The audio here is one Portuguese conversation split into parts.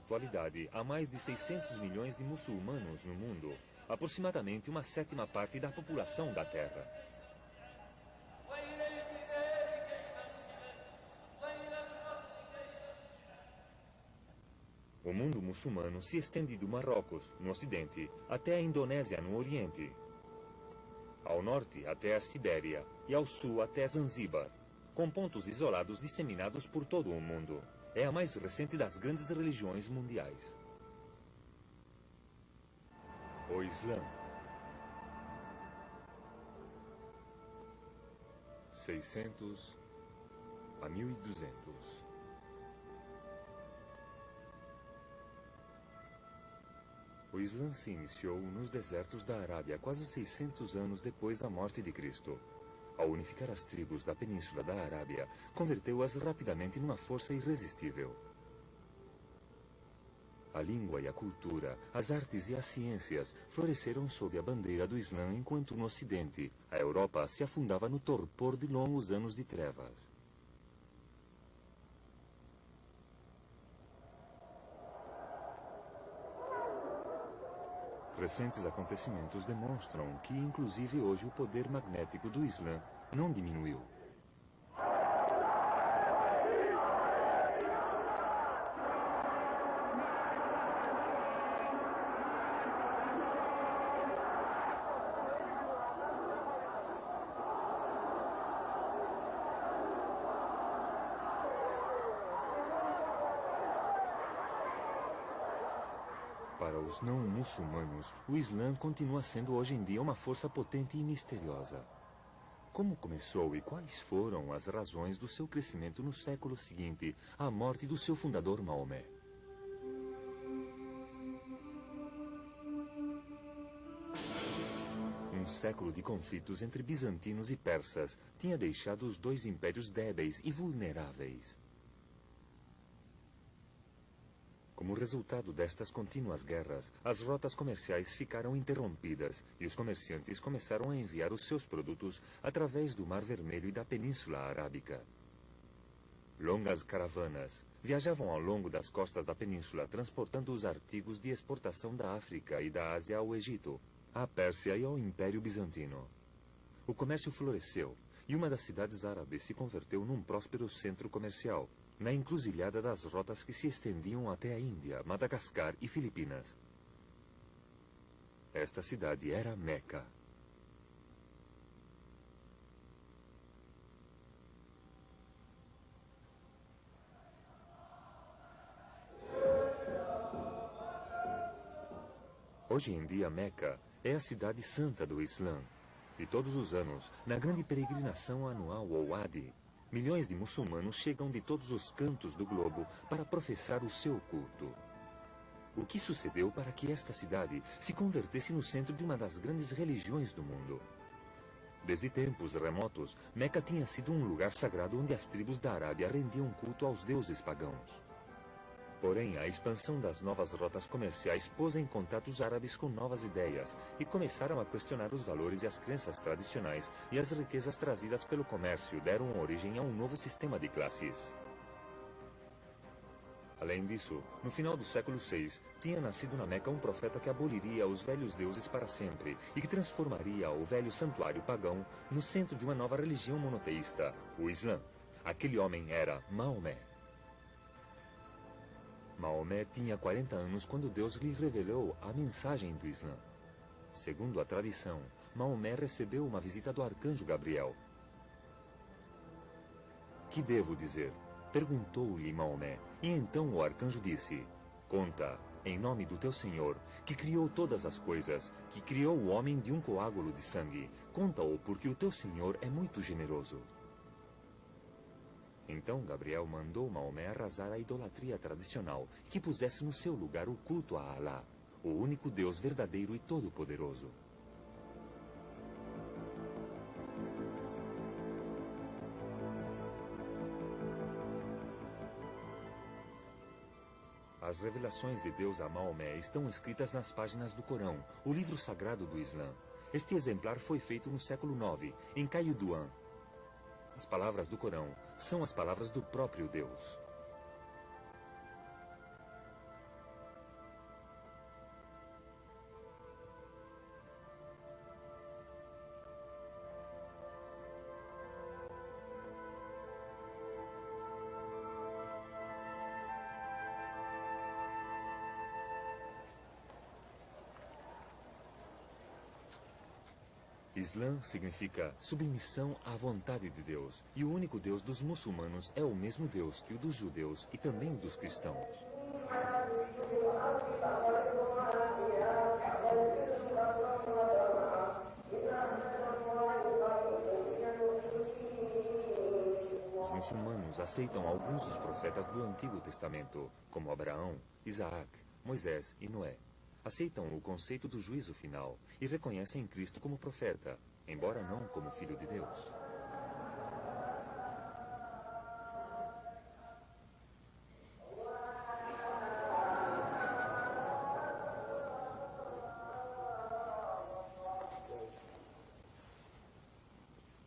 atualidade, há mais de 600 milhões de muçulmanos no mundo, aproximadamente uma sétima parte da população da Terra. O mundo muçulmano se estende do Marrocos, no ocidente, até a Indonésia, no oriente. Ao norte até a Sibéria e ao sul até Zanzíbar, com pontos isolados disseminados por todo o mundo. É a mais recente das grandes religiões mundiais. O Islã. 600 a 1200. O Islã se iniciou nos desertos da Arábia quase 600 anos depois da morte de Cristo. Ao unificar as tribos da Península da Arábia, converteu-as rapidamente numa força irresistível. A língua e a cultura, as artes e as ciências floresceram sob a bandeira do Islã, enquanto no Ocidente, a Europa se afundava no torpor de longos anos de trevas. Recentes acontecimentos demonstram que, inclusive hoje, o poder magnético do Islã não diminuiu. Para os não muçulmanos, o Islã continua sendo hoje em dia uma força potente e misteriosa. Como começou e quais foram as razões do seu crescimento no século seguinte à morte do seu fundador Maomé? Um século de conflitos entre bizantinos e persas tinha deixado os dois impérios débeis e vulneráveis. Como resultado destas contínuas guerras, as rotas comerciais ficaram interrompidas e os comerciantes começaram a enviar os seus produtos através do Mar Vermelho e da Península Arábica. Longas caravanas viajavam ao longo das costas da península, transportando os artigos de exportação da África e da Ásia ao Egito, à Pérsia e ao Império Bizantino. O comércio floresceu e uma das cidades árabes se converteu num próspero centro comercial, na encruzilhada das rotas que se estendiam até a Índia, Madagascar e Filipinas. Esta cidade era Meca. Hoje em dia, Meca é a cidade santa do Islã. E todos os anos, na grande peregrinação anual ao Hadi, milhões de muçulmanos chegam de todos os cantos do globo para professar o seu culto. O que sucedeu para que esta cidade se convertesse no centro de uma das grandes religiões do mundo? Desde tempos remotos, Meca tinha sido um lugar sagrado onde as tribos da Arábia rendiam culto aos deuses pagãos. Porém, a expansão das novas rotas comerciais pôs em contato os árabes com novas ideias e começaram a questionar os valores e as crenças tradicionais, e as riquezas trazidas pelo comércio deram origem a um novo sistema de classes. Além disso, no final do século VI, tinha nascido na Meca um profeta que aboliria os velhos deuses para sempre e que transformaria o velho santuário pagão no centro de uma nova religião monoteísta, o Islã. Aquele homem era Maomé. Maomé tinha 40 anos quando Deus lhe revelou a mensagem do Islã. Segundo a tradição, Maomé recebeu uma visita do arcanjo Gabriel. "Que devo dizer?" perguntou-lhe Maomé, e então o arcanjo disse: "Conta, em nome do teu Senhor, que criou todas as coisas, que criou o homem de um coágulo de sangue. Conta-o, porque o teu Senhor é muito generoso." Então Gabriel mandou Maomé arrasar a idolatria tradicional e que pusesse no seu lugar o culto a Alá, o único Deus verdadeiro e todo-poderoso. As revelações de Deus a Maomé estão escritas nas páginas do Corão, o livro sagrado do Islã. Este exemplar foi feito no século IX, em Caiuduan. As palavras do Corão são as palavras do próprio Deus. Islã significa submissão à vontade de Deus. E o único Deus dos muçulmanos é o mesmo Deus que o dos judeus e também o dos cristãos. Os muçulmanos aceitam alguns dos profetas do Antigo Testamento, como Abraão, Isaac, Moisés e Noé. Aceitam o conceito do juízo final e reconhecem Cristo como profeta, embora não como filho de Deus.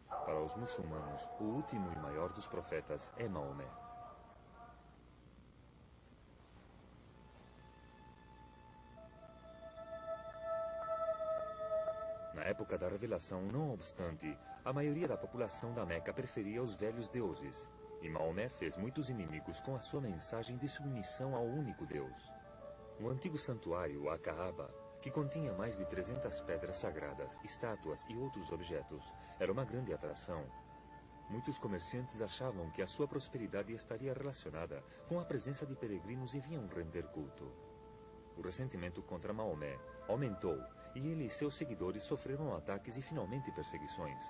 Para os muçulmanos, o último e maior dos profetas é Maomé. Na época da revelação, não obstante, a maioria da população da Meca preferia os velhos deuses, e Maomé fez muitos inimigos com a sua mensagem de submissão ao único Deus. O antigo santuário, a Kaaba, que continha mais de 300 pedras sagradas, estátuas e outros objetos, era uma grande atração. Muitos comerciantes achavam que a sua prosperidade estaria relacionada com a presença de peregrinos e vinham render culto. O ressentimento contra Maomé aumentou e ele e seus seguidores sofreram ataques e finalmente perseguições.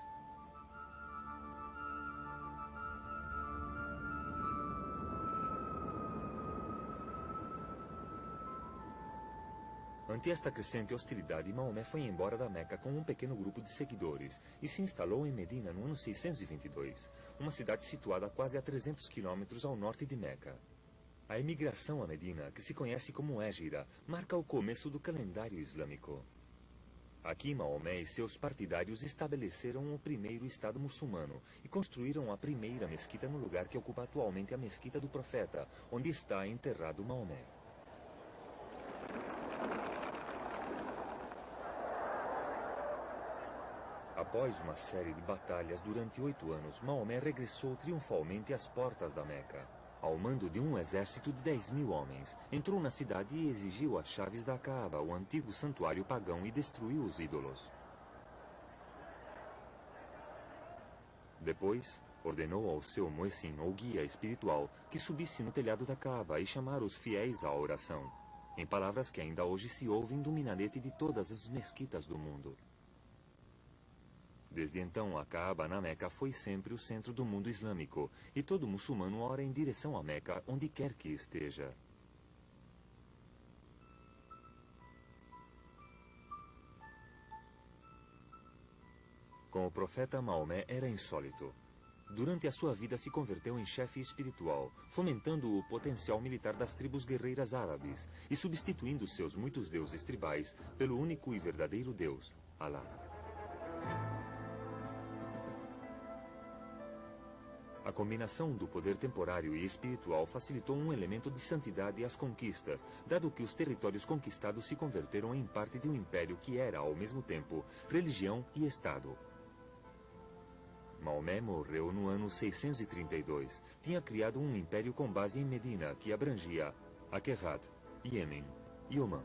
Ante esta crescente hostilidade, Maomé foi embora da Meca com um pequeno grupo de seguidores e se instalou em Medina no ano 622, uma cidade situada quase a 300 quilômetros ao norte de Meca. A emigração a Medina, que se conhece como Hégira, marca o começo do calendário islâmico. Aqui, Maomé e seus partidários estabeleceram o primeiro Estado muçulmano e construíram a primeira mesquita no lugar que ocupa atualmente a mesquita do Profeta, onde está enterrado Maomé. Após uma série de batalhas durante 8 anos, Maomé regressou triunfalmente às portas da Meca. Ao mando de um exército de 10.000 homens, entrou na cidade e exigiu as chaves da Kaaba, o antigo santuário pagão, e destruiu os ídolos. Depois, ordenou ao seu muezzin, ou guia espiritual, que subisse no telhado da Kaaba e chamar os fiéis à oração, em palavras que ainda hoje se ouvem do minarete de todas as mesquitas do mundo. Desde então, a Kaaba na Meca foi sempre o centro do mundo islâmico, e todo muçulmano ora em direção a Meca, onde quer que esteja. Com o profeta Maomé era insólito. Durante a sua vida se converteu em chefe espiritual, fomentando o potencial militar das tribos guerreiras árabes e substituindo seus muitos deuses tribais pelo único e verdadeiro Deus, Alá. A combinação do poder temporário e espiritual facilitou um elemento de santidade às conquistas, dado que os territórios conquistados se converteram em parte de um império que era, ao mesmo tempo, religião e Estado. Maomé morreu no ano 632. Tinha criado um império com base em Medina, que abrangia Akehat, Iêmen e Omã.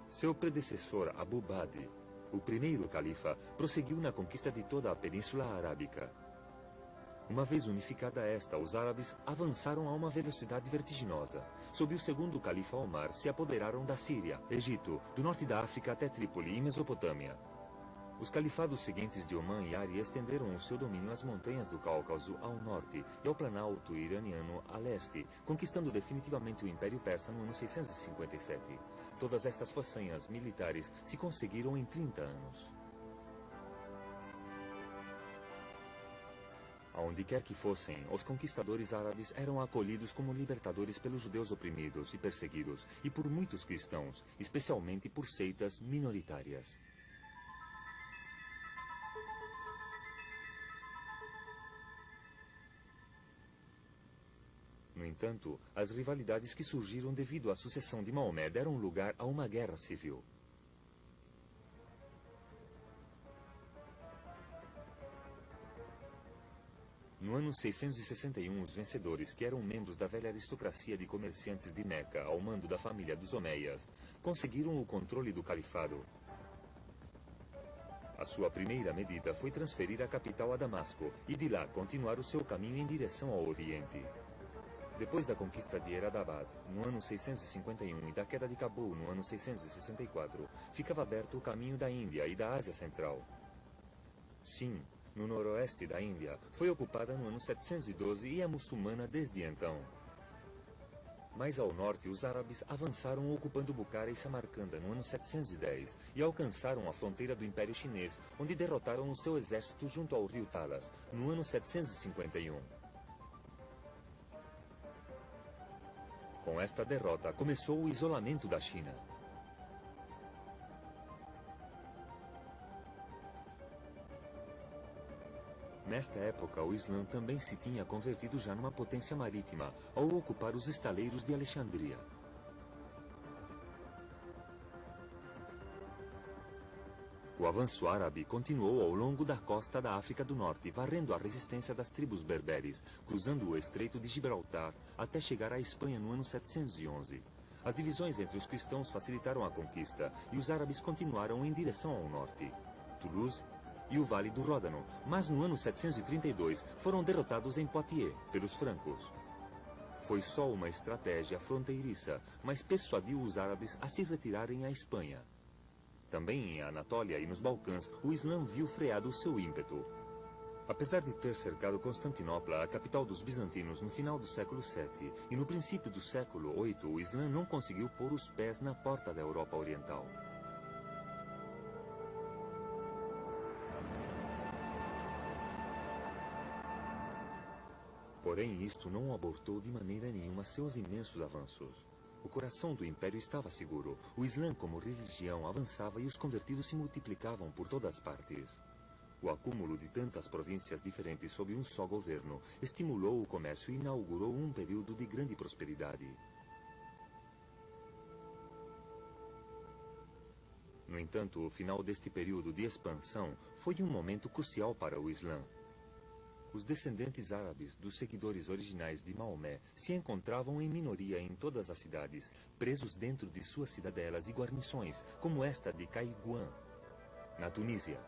Seu predecessor, Abu Badi, o primeiro califa, prosseguiu na conquista de toda a Península Arábica. Uma vez unificada esta, os árabes avançaram a uma velocidade vertiginosa. Sob o segundo califa Omar, se apoderaram da Síria, Egito, do norte da África até Trípoli e Mesopotâmia. Os califados seguintes de Omã e Ari estenderam o seu domínio às montanhas do Cáucaso ao norte e ao planalto iraniano a leste, conquistando definitivamente o Império Persa no ano 657. Todas estas façanhas militares se conseguiram em 30 anos. Aonde quer que fossem, os conquistadores árabes eram acolhidos como libertadores pelos judeus oprimidos e perseguidos, e por muitos cristãos, especialmente por seitas minoritárias. No entanto, as rivalidades que surgiram devido à sucessão de Maomé deram lugar a uma guerra civil. No ano 661, os vencedores, que eram membros da velha aristocracia de comerciantes de Meca, ao mando da família dos Omeias, conseguiram o controle do califado. A sua primeira medida foi transferir a capital a Damasco e de lá continuar o seu caminho em direção ao Oriente. Depois da conquista de Heradabad, no ano 651, e da queda de Cabul, no ano 664, ficava aberto o caminho da Índia e da Ásia Central. Sind, no noroeste da Índia, foi ocupada no ano 712 e é muçulmana desde então. Mais ao norte, os árabes avançaram ocupando Bukhara e Samarcanda no ano 710 e alcançaram a fronteira do Império Chinês, onde derrotaram o seu exército junto ao rio Talas, no ano 751. Com esta derrota, começou o isolamento da China. Nesta época, o Islã também se tinha convertido já numa potência marítima, ao ocupar os estaleiros de Alexandria. O avanço árabe continuou ao longo da costa da África do Norte, varrendo a resistência das tribos berberes, cruzando o Estreito de Gibraltar até chegar à Espanha no ano 711. As divisões entre os cristãos facilitaram a conquista e os árabes continuaram em direção ao norte. Toulouse e o Vale do Ródano, mas no ano 732 foram derrotados em Poitiers pelos francos. Foi só uma estratégia fronteiriça, mas persuadiu os árabes a se retirarem à Espanha. Também em Anatólia e nos Balcãs, o Islã viu freado o seu ímpeto. Apesar de ter cercado Constantinopla, a capital dos bizantinos, no final do século VII, e no princípio do século VIII, o Islã não conseguiu pôr os pés na porta da Europa Oriental. Porém, isto não abortou de maneira nenhuma seus imensos avanços. O coração do império estava seguro. O Islã, como religião, avançava e os convertidos se multiplicavam por todas partes. O acúmulo de tantas províncias diferentes sob um só governo estimulou o comércio e inaugurou um período de grande prosperidade. No entanto, o final deste período de expansão foi um momento crucial para o Islã. Os descendentes árabes dos seguidores originais de Maomé se encontravam em minoria em todas as cidades, presos dentro de suas cidadelas e guarnições, como esta de Caiguan, na Tunísia.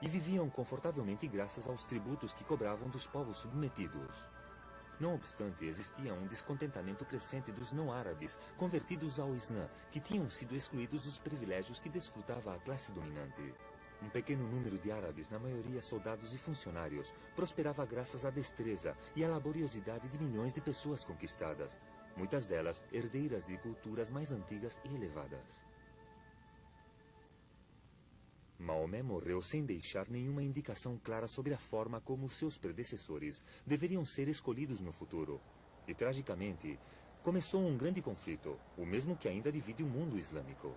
E viviam confortavelmente graças aos tributos que cobravam dos povos submetidos. Não obstante, existia um descontentamento crescente dos não-árabes convertidos ao Islã, que tinham sido excluídos dos privilégios que desfrutava a classe dominante. Um pequeno número de árabes, na maioria soldados e funcionários, prosperava graças à destreza e à laboriosidade de milhões de pessoas conquistadas, muitas delas herdeiras de culturas mais antigas e elevadas. Maomé morreu sem deixar nenhuma indicação clara sobre a forma como seus predecessores deveriam ser escolhidos no futuro. E, tragicamente, começou um grande conflito, o mesmo que ainda divide o mundo islâmico.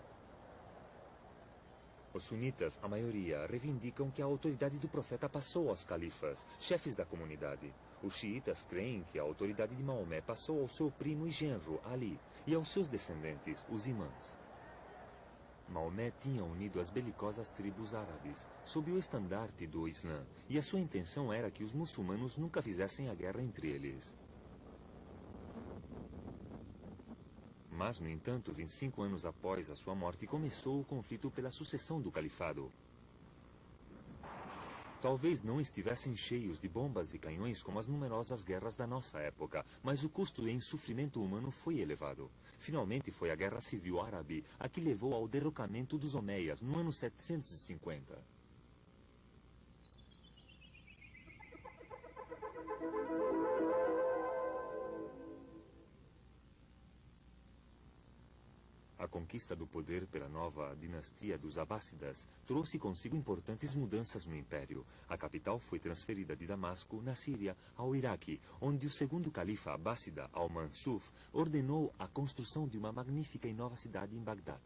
Os sunitas, a maioria, reivindicam que a autoridade do profeta passou aos califas, chefes da comunidade. Os xiitas creem que a autoridade de Maomé passou ao seu primo e genro, Ali, e aos seus descendentes, os imãs. Maomé tinha unido as belicosas tribos árabes, sob o estandarte do Islã, e a sua intenção era que os muçulmanos nunca fizessem a guerra entre eles. Mas, no entanto, 25 anos após a sua morte, começou o conflito pela sucessão do califado. Talvez não estivessem cheios de bombas e canhões como as numerosas guerras da nossa época, mas o custo em sofrimento humano foi elevado. Finalmente foi a Guerra Civil Árabe a que levou ao derrocamento dos Omeias no ano 750. A conquista do poder pela nova dinastia dos Abássidas trouxe consigo importantes mudanças no império. A capital foi transferida de Damasco, na Síria, ao Iraque, onde o segundo califa abássida, Al-Mansur, ordenou a construção de uma magnífica e nova cidade em Bagdá.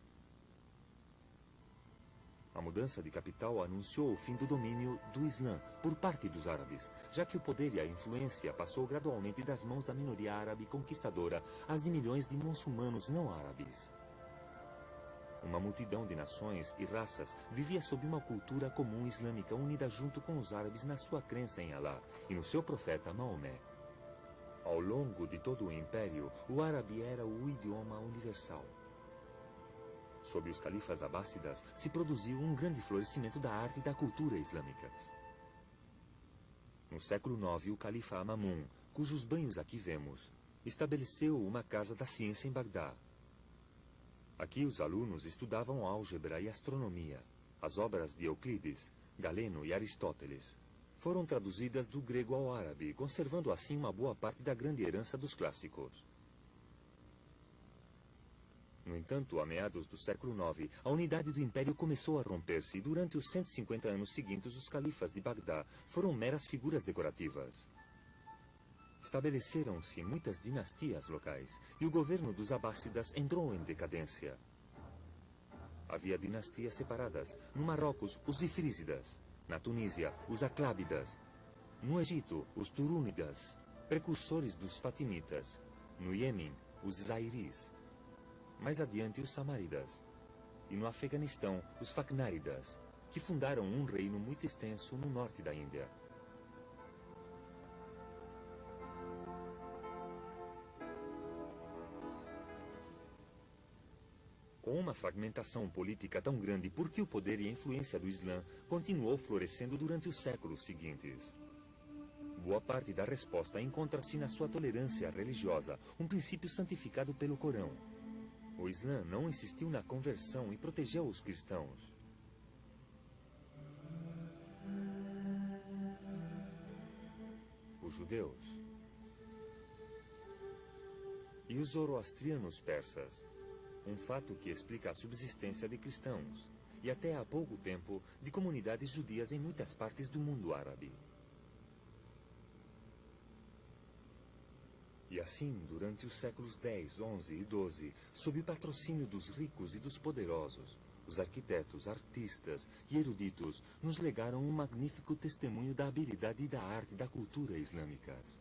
A mudança de capital anunciou o fim do domínio do Islã por parte dos árabes, já que o poder e a influência passou gradualmente das mãos da minoria árabe conquistadora às de milhões de muçulmanos não árabes. Uma multidão de nações e raças vivia sob uma cultura comum islâmica unida junto com os árabes na sua crença em Alá e no seu profeta Maomé. Ao longo de todo o império, o árabe era o idioma universal. Sob os califas abássidas, se produziu um grande florescimento da arte e da cultura islâmicas. No século IX, o califa Amamun, cujos banhos aqui vemos, estabeleceu uma casa da ciência em Bagdá. Aqui os alunos estudavam álgebra e astronomia. As obras de Euclides, Galeno e Aristóteles foram traduzidas do grego ao árabe, conservando assim uma boa parte da grande herança dos clássicos. No entanto, a meados do século IX, a unidade do império começou a romper-se e durante os 150 anos seguintes os califas de Bagdá foram meras figuras decorativas. Estabeleceram-se muitas dinastias locais e o governo dos abássidas entrou em decadência. Havia dinastias separadas. No Marrocos, os Ifrízidas. Na Tunísia, os Aclábidas. No Egito, os Turúnidas, precursores dos Fatimitas. No Iêmen, os Zairis. Mais adiante, os Samaridas. E no Afeganistão, os Faknáridas, que fundaram um reino muito extenso no norte da Índia. Com uma fragmentação política tão grande, por que o poder e a influência do Islã continuou florescendo durante os séculos seguintes? Boa parte da resposta encontra-se na sua tolerância religiosa, um princípio santificado pelo Corão. O Islã não insistiu na conversão e protegeu os cristãos. Os judeus e os zoroastrianos persas. Um fato que explica a subsistência de cristãos e até há pouco tempo de comunidades judias em muitas partes do mundo árabe. E assim, durante os séculos X, XI e XII, sob o patrocínio dos ricos e dos poderosos, os arquitetos, artistas e eruditos nos legaram um magnífico testemunho da habilidade e da arte da cultura islâmicas.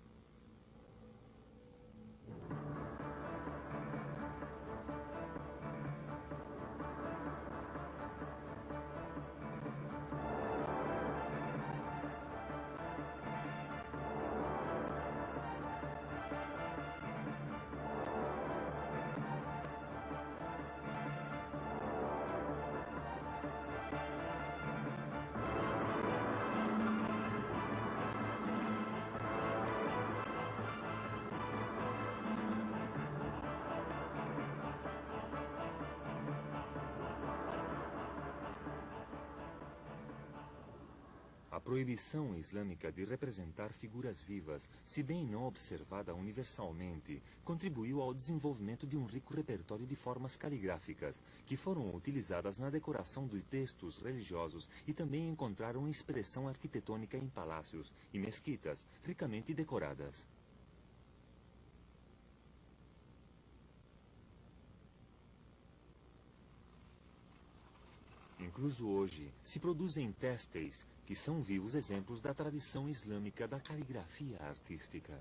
A proibição islâmica de representar figuras vivas, se bem não observada universalmente, contribuiu ao desenvolvimento de um rico repertório de formas caligráficas, que foram utilizadas na decoração de textos religiosos e também encontraram expressão arquitetônica em palácios e mesquitas ricamente decoradas. Incluso hoje, se produzem têxteis que são vivos exemplos da tradição islâmica da caligrafia artística.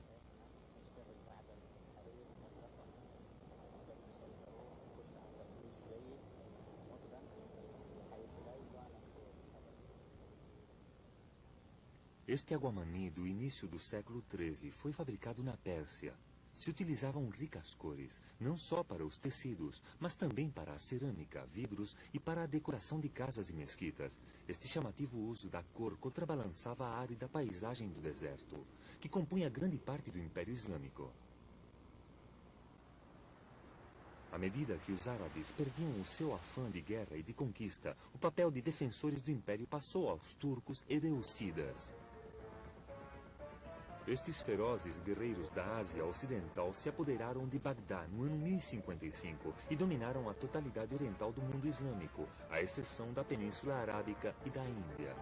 Este aguamani do início do século XIII foi fabricado na Pérsia. Se utilizavam ricas cores, não só para os tecidos, mas também para a cerâmica, vidros e para a decoração de casas e mesquitas. Este chamativo uso da cor contrabalançava a árida paisagem do deserto, que compunha grande parte do Império Islâmico. À medida que os árabes perdiam o seu afã de guerra e de conquista, o papel de defensores do Império passou aos turcos eleucidas. Estes ferozes guerreiros da Ásia Ocidental se apoderaram de Bagdá no ano 1055 e dominaram a totalidade oriental do mundo islâmico, à exceção da Península Arábica e da Índia.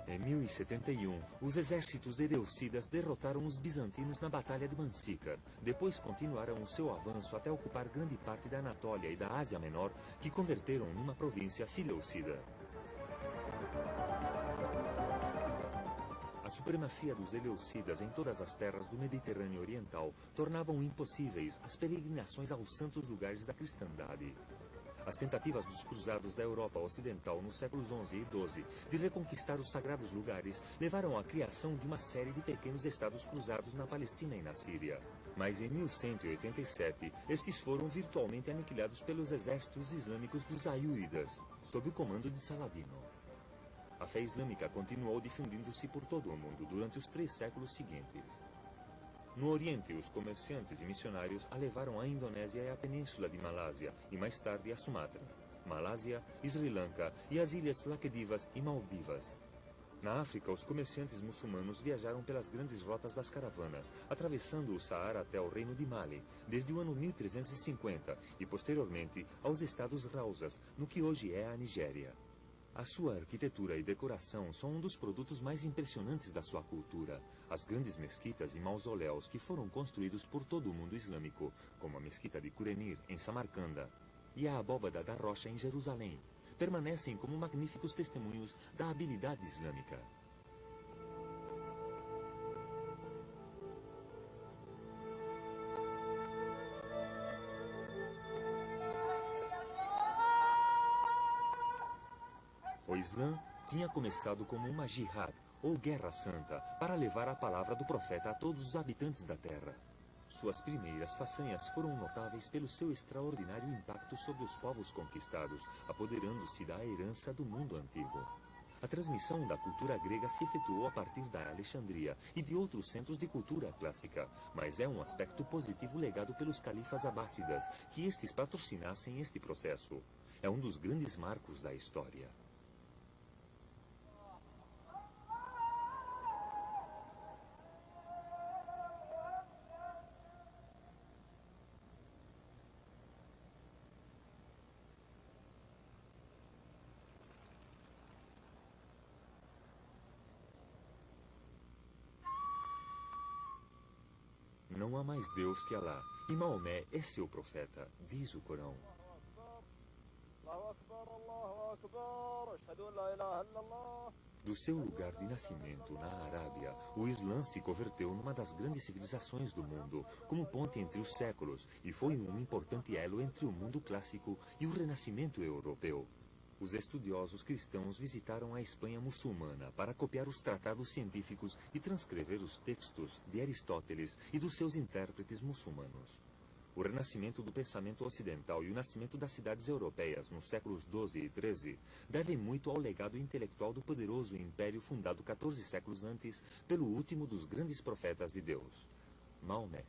Em 1071, os exércitos eleucidas derrotaram os bizantinos na Batalha de Mansícar. Depois continuaram o seu avanço até ocupar grande parte da Anatólia e da Ásia Menor, que converteram numa província seleucida. A supremacia dos eleucidas em todas as terras do Mediterrâneo Oriental tornavam impossíveis as peregrinações aos santos lugares da cristandade. As tentativas dos cruzados da Europa Ocidental nos séculos XI e XII de reconquistar os sagrados lugares levaram à criação de uma série de pequenos estados cruzados na Palestina e na Síria. Mas em 1187, estes foram virtualmente aniquilados pelos exércitos islâmicos dos Ayyúbidas, sob o comando de Saladino. A fé islâmica continuou difundindo-se por todo o mundo durante os 3 séculos seguintes. No Oriente, os comerciantes e missionários a levaram à Indonésia e à península de Malásia, e mais tarde à Sumatra, Malásia, Sri Lanka e as ilhas Laquedivas e Maldivas. Na África, os comerciantes muçulmanos viajaram pelas grandes rotas das caravanas, atravessando o Saara até o Reino de Mali, desde o ano 1350, e posteriormente aos estados Hausas, no que hoje é a Nigéria. A sua arquitetura e decoração são um dos produtos mais impressionantes da sua cultura. As grandes mesquitas e mausoléus que foram construídos por todo o mundo islâmico, como a mesquita de Curenir, em Samarcanda, e a abóbada da Rocha, em Jerusalém, permanecem como magníficos testemunhos da habilidade islâmica. O Islã tinha começado como uma jihad, ou guerra santa, para levar a palavra do profeta a todos os habitantes da terra. Suas primeiras façanhas foram notáveis pelo seu extraordinário impacto sobre os povos conquistados, apoderando-se da herança do mundo antigo. A transmissão da cultura grega se efetuou a partir da Alexandria e de outros centros de cultura clássica, mas é um aspecto positivo legado pelos califas abássidas, que estes patrocinassem este processo. É um dos grandes marcos da história. Não há mais Deus que Alá, e Maomé é seu profeta, diz o Corão. Do seu lugar de nascimento, na Arábia, o Islã se converteu numa das grandes civilizações do mundo, como ponte entre os séculos, e foi um importante elo entre o mundo clássico e o renascimento europeu. Os estudiosos cristãos visitaram a Espanha muçulmana para copiar os tratados científicos e transcrever os textos de Aristóteles e dos seus intérpretes muçulmanos. O renascimento do pensamento ocidental e o nascimento das cidades europeias nos séculos XII e XIII devem muito ao legado intelectual do poderoso império fundado 14 séculos antes pelo último dos grandes profetas de Deus, Maomé.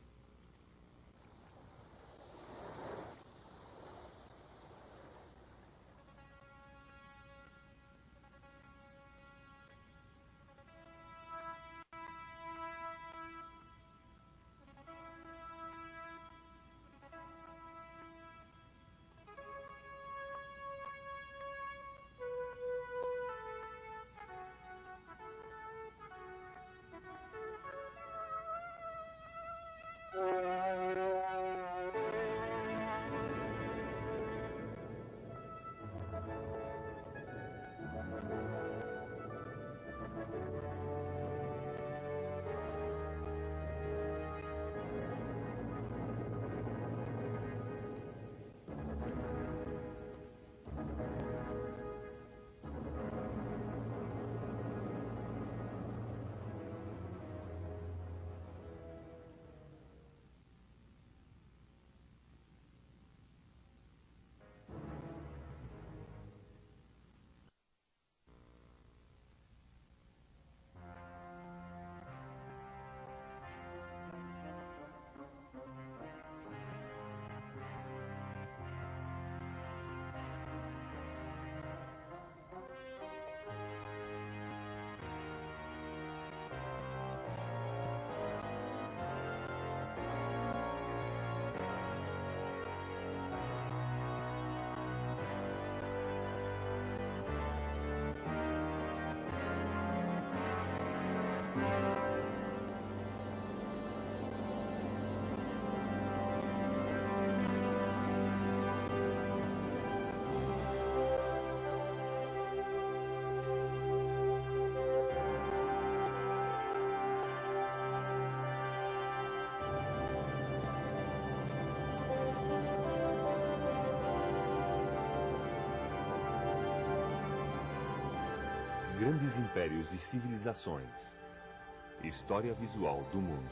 Grandes impérios e civilizações. História visual do mundo.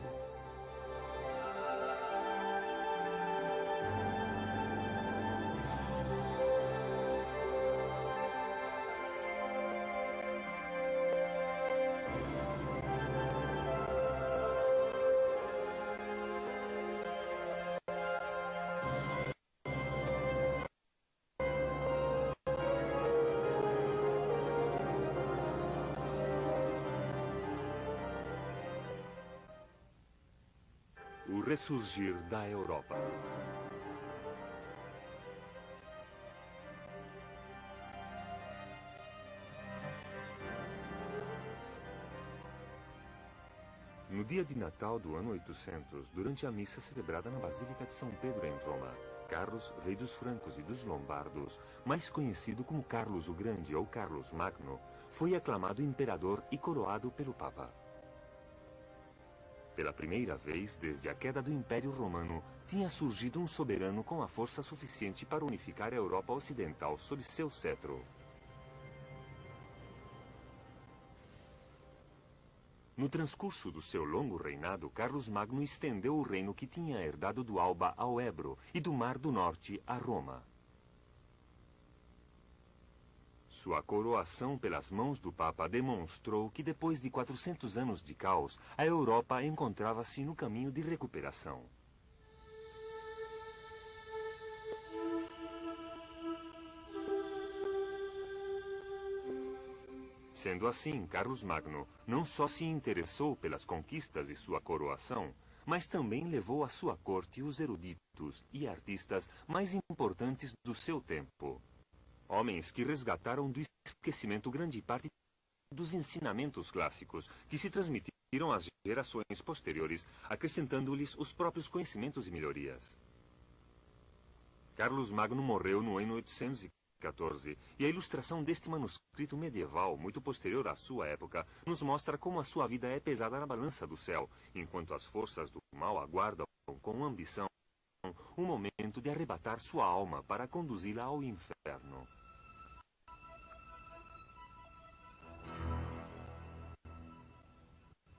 o ressurgir da Europa. No dia de Natal do ano 800, durante a missa celebrada na Basílica de São Pedro em Roma, Carlos, rei dos francos e dos lombardos, mais conhecido como Carlos o Grande ou Carlos Magno, foi aclamado imperador e coroado pelo Papa. Pela primeira vez desde a queda do Império Romano, tinha surgido um soberano com a força suficiente para unificar a Europa Ocidental sob seu cetro. No transcurso do seu longo reinado, Carlos Magno estendeu o reino que tinha herdado do Alba ao Ebro e do Mar do Norte a Roma. Sua coroação pelas mãos do Papa demonstrou que depois de 400 anos de caos, a Europa encontrava-se no caminho de recuperação. Sendo assim, Carlos Magno não só se interessou pelas conquistas de sua coroação, mas também levou à sua corte os eruditos e artistas mais importantes do seu tempo. Homens que resgataram do esquecimento grande parte dos ensinamentos clássicos, que se transmitiram às gerações posteriores, acrescentando-lhes os próprios conhecimentos e melhorias. Carlos Magno morreu no ano 814, e a ilustração deste manuscrito medieval, muito posterior à sua época, nos mostra como a sua vida é pesada na balança do céu, enquanto as forças do mal aguardam com ambição o momento de arrebatar sua alma para conduzi-la ao inferno.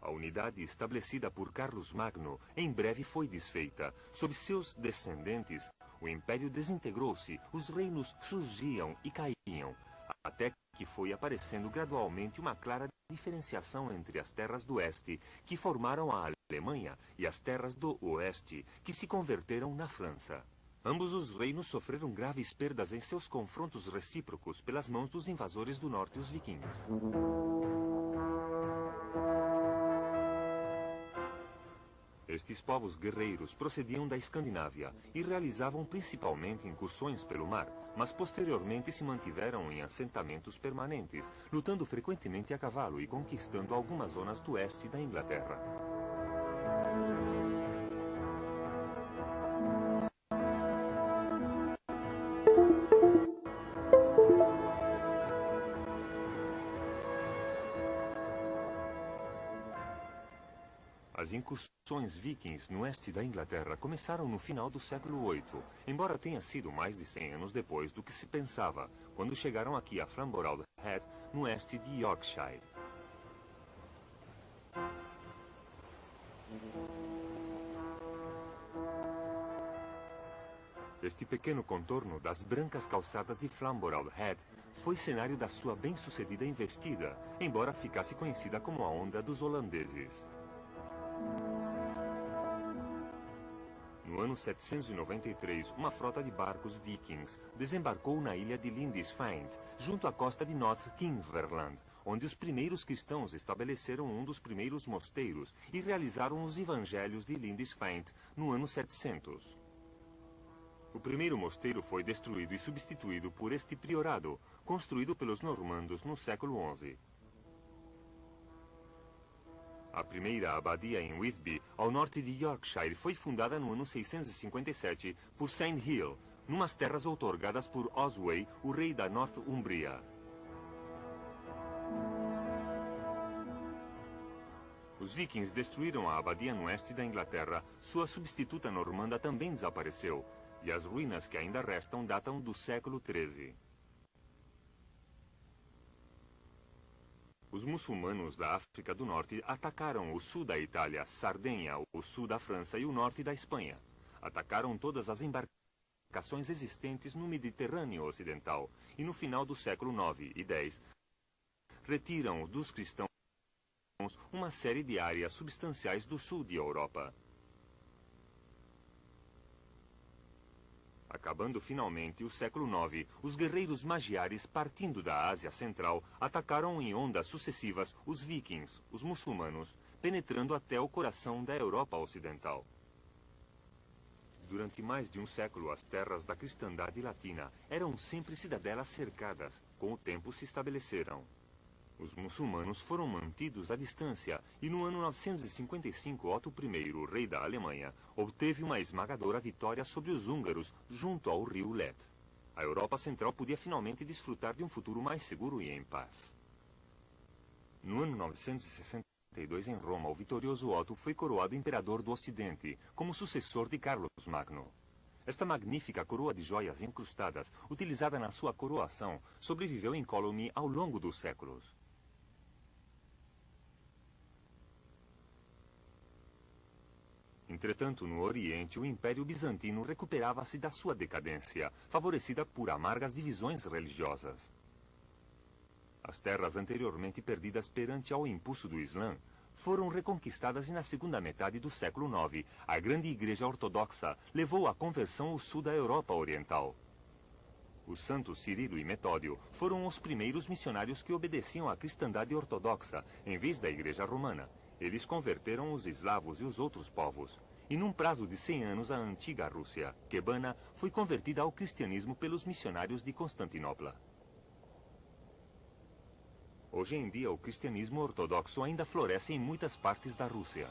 A unidade estabelecida por Carlos Magno em breve foi desfeita. Sob seus descendentes, o império desintegrou-se, os reinos surgiam e caíam, até que foi aparecendo gradualmente uma clara diferenciação entre as terras do Oeste, que formaram a Alemanha, e as terras do Oeste, que se converteram na França. Ambos os reinos sofreram graves perdas em seus confrontos recíprocos pelas mãos dos invasores do Norte, os vikings. Estes povos guerreiros procediam da Escandinávia e realizavam principalmente incursões pelo mar, mas posteriormente se mantiveram em assentamentos permanentes, lutando frequentemente a cavalo e conquistando algumas zonas do oeste da Inglaterra. As incursões vikings no oeste da Inglaterra começaram no final do século VIII, embora tenha sido mais de 100 anos depois do que se pensava, quando chegaram aqui a Flamborough Head, no oeste de Yorkshire. Este pequeno contorno das brancas calçadas de Flamborough Head foi cenário da sua bem-sucedida investida, embora ficasse conhecida como a Onda dos Holandeses. No ano 793, uma frota de barcos vikings desembarcou na ilha de Lindisfarne, junto à costa de North-Kinverland, onde os primeiros cristãos estabeleceram um dos primeiros mosteiros e realizaram os evangelhos de Lindisfarne no ano 700. O primeiro mosteiro foi destruído e substituído por este priorado, construído pelos normandos no século XI. A primeira abadia em Whitby, ao norte de Yorkshire, foi fundada no ano 657 por Saint Hill, numas terras outorgadas por Oswey, o rei da Northumbria. Os vikings destruíram a abadia no oeste da Inglaterra, sua substituta normanda também desapareceu, e as ruínas que ainda restam datam do século XIII. Os muçulmanos da África do Norte atacaram o sul da Itália, Sardenha, o sul da França e o norte da Espanha. Atacaram todas as embarcações existentes no Mediterrâneo Ocidental e no final do século IX e X retiram dos cristãos uma série de áreas substanciais do sul de Europa. Acabando finalmente o século IX, os guerreiros magiares, partindo da Ásia Central, atacaram em ondas sucessivas os vikings, os muçulmanos, penetrando até o coração da Europa Ocidental. durante mais de um século, as terras da cristandade latina eram sempre cidadelas cercadas. Com o tempo se estabeleceram. Os muçulmanos foram mantidos à distância e no ano 955 Otto I, rei da Alemanha, obteve uma esmagadora vitória sobre os húngaros junto ao rio Lech. A Europa Central podia finalmente desfrutar de um futuro mais seguro e em paz. No ano 962, em Roma, o vitorioso Otto foi coroado imperador do Ocidente, como sucessor de Carlos Magno. Esta magnífica coroa de joias incrustadas, utilizada na sua coroação, sobreviveu incólume ao longo dos séculos. Entretanto, no Oriente, o Império Bizantino recuperava-se da sua decadência, favorecida por amargas divisões religiosas. As terras anteriormente perdidas perante ao impulso do Islã foram reconquistadas e na segunda metade do século IX, a grande Igreja Ortodoxa levou à conversão ao sul da Europa Oriental. Os santos Cirilo e Metódio foram os primeiros missionários que obedeciam à cristandade ortodoxa, em vez da Igreja Romana. Eles converteram os eslavos e os outros povos. E num prazo de 100 anos, a antiga Rússia, Quebana, foi convertida ao cristianismo pelos missionários de Constantinopla. Hoje em dia, o cristianismo ortodoxo ainda floresce em muitas partes da Rússia.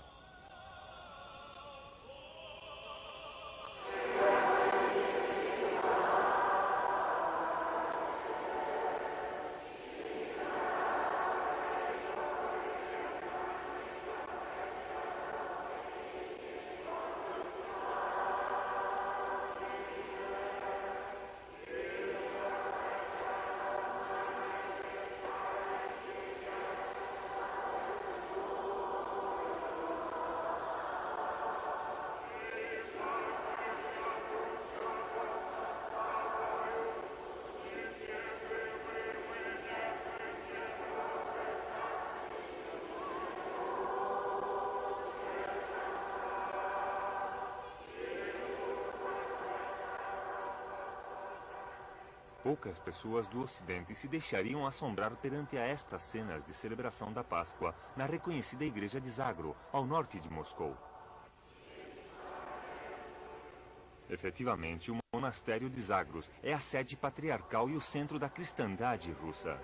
Poucas pessoas do Ocidente se deixariam assombrar perante a estas cenas de celebração da Páscoa na reconhecida igreja de Zagro, ao norte de Moscou. Efetivamente, o monastério de Zagros é a sede patriarcal e o centro da cristandade russa.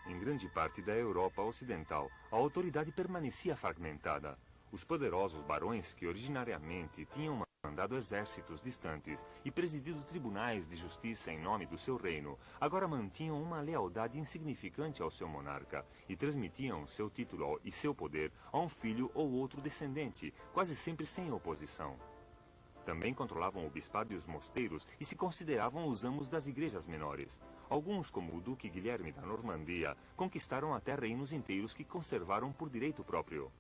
Em grande parte da Europa Ocidental, a autoridade permanecia fragmentada. Os poderosos barões, que originariamente tinham mandado exércitos distantes e presidido tribunais de justiça em nome do seu reino, agora mantinham uma lealdade insignificante ao seu monarca e transmitiam seu título e seu poder a um filho ou outro descendente, quase sempre sem oposição. Também controlavam o bispado e os mosteiros e se consideravam os amos das igrejas menores. Alguns, como o Duque Guilherme da Normandia, conquistaram até reinos inteiros que conservaram por direito próprio.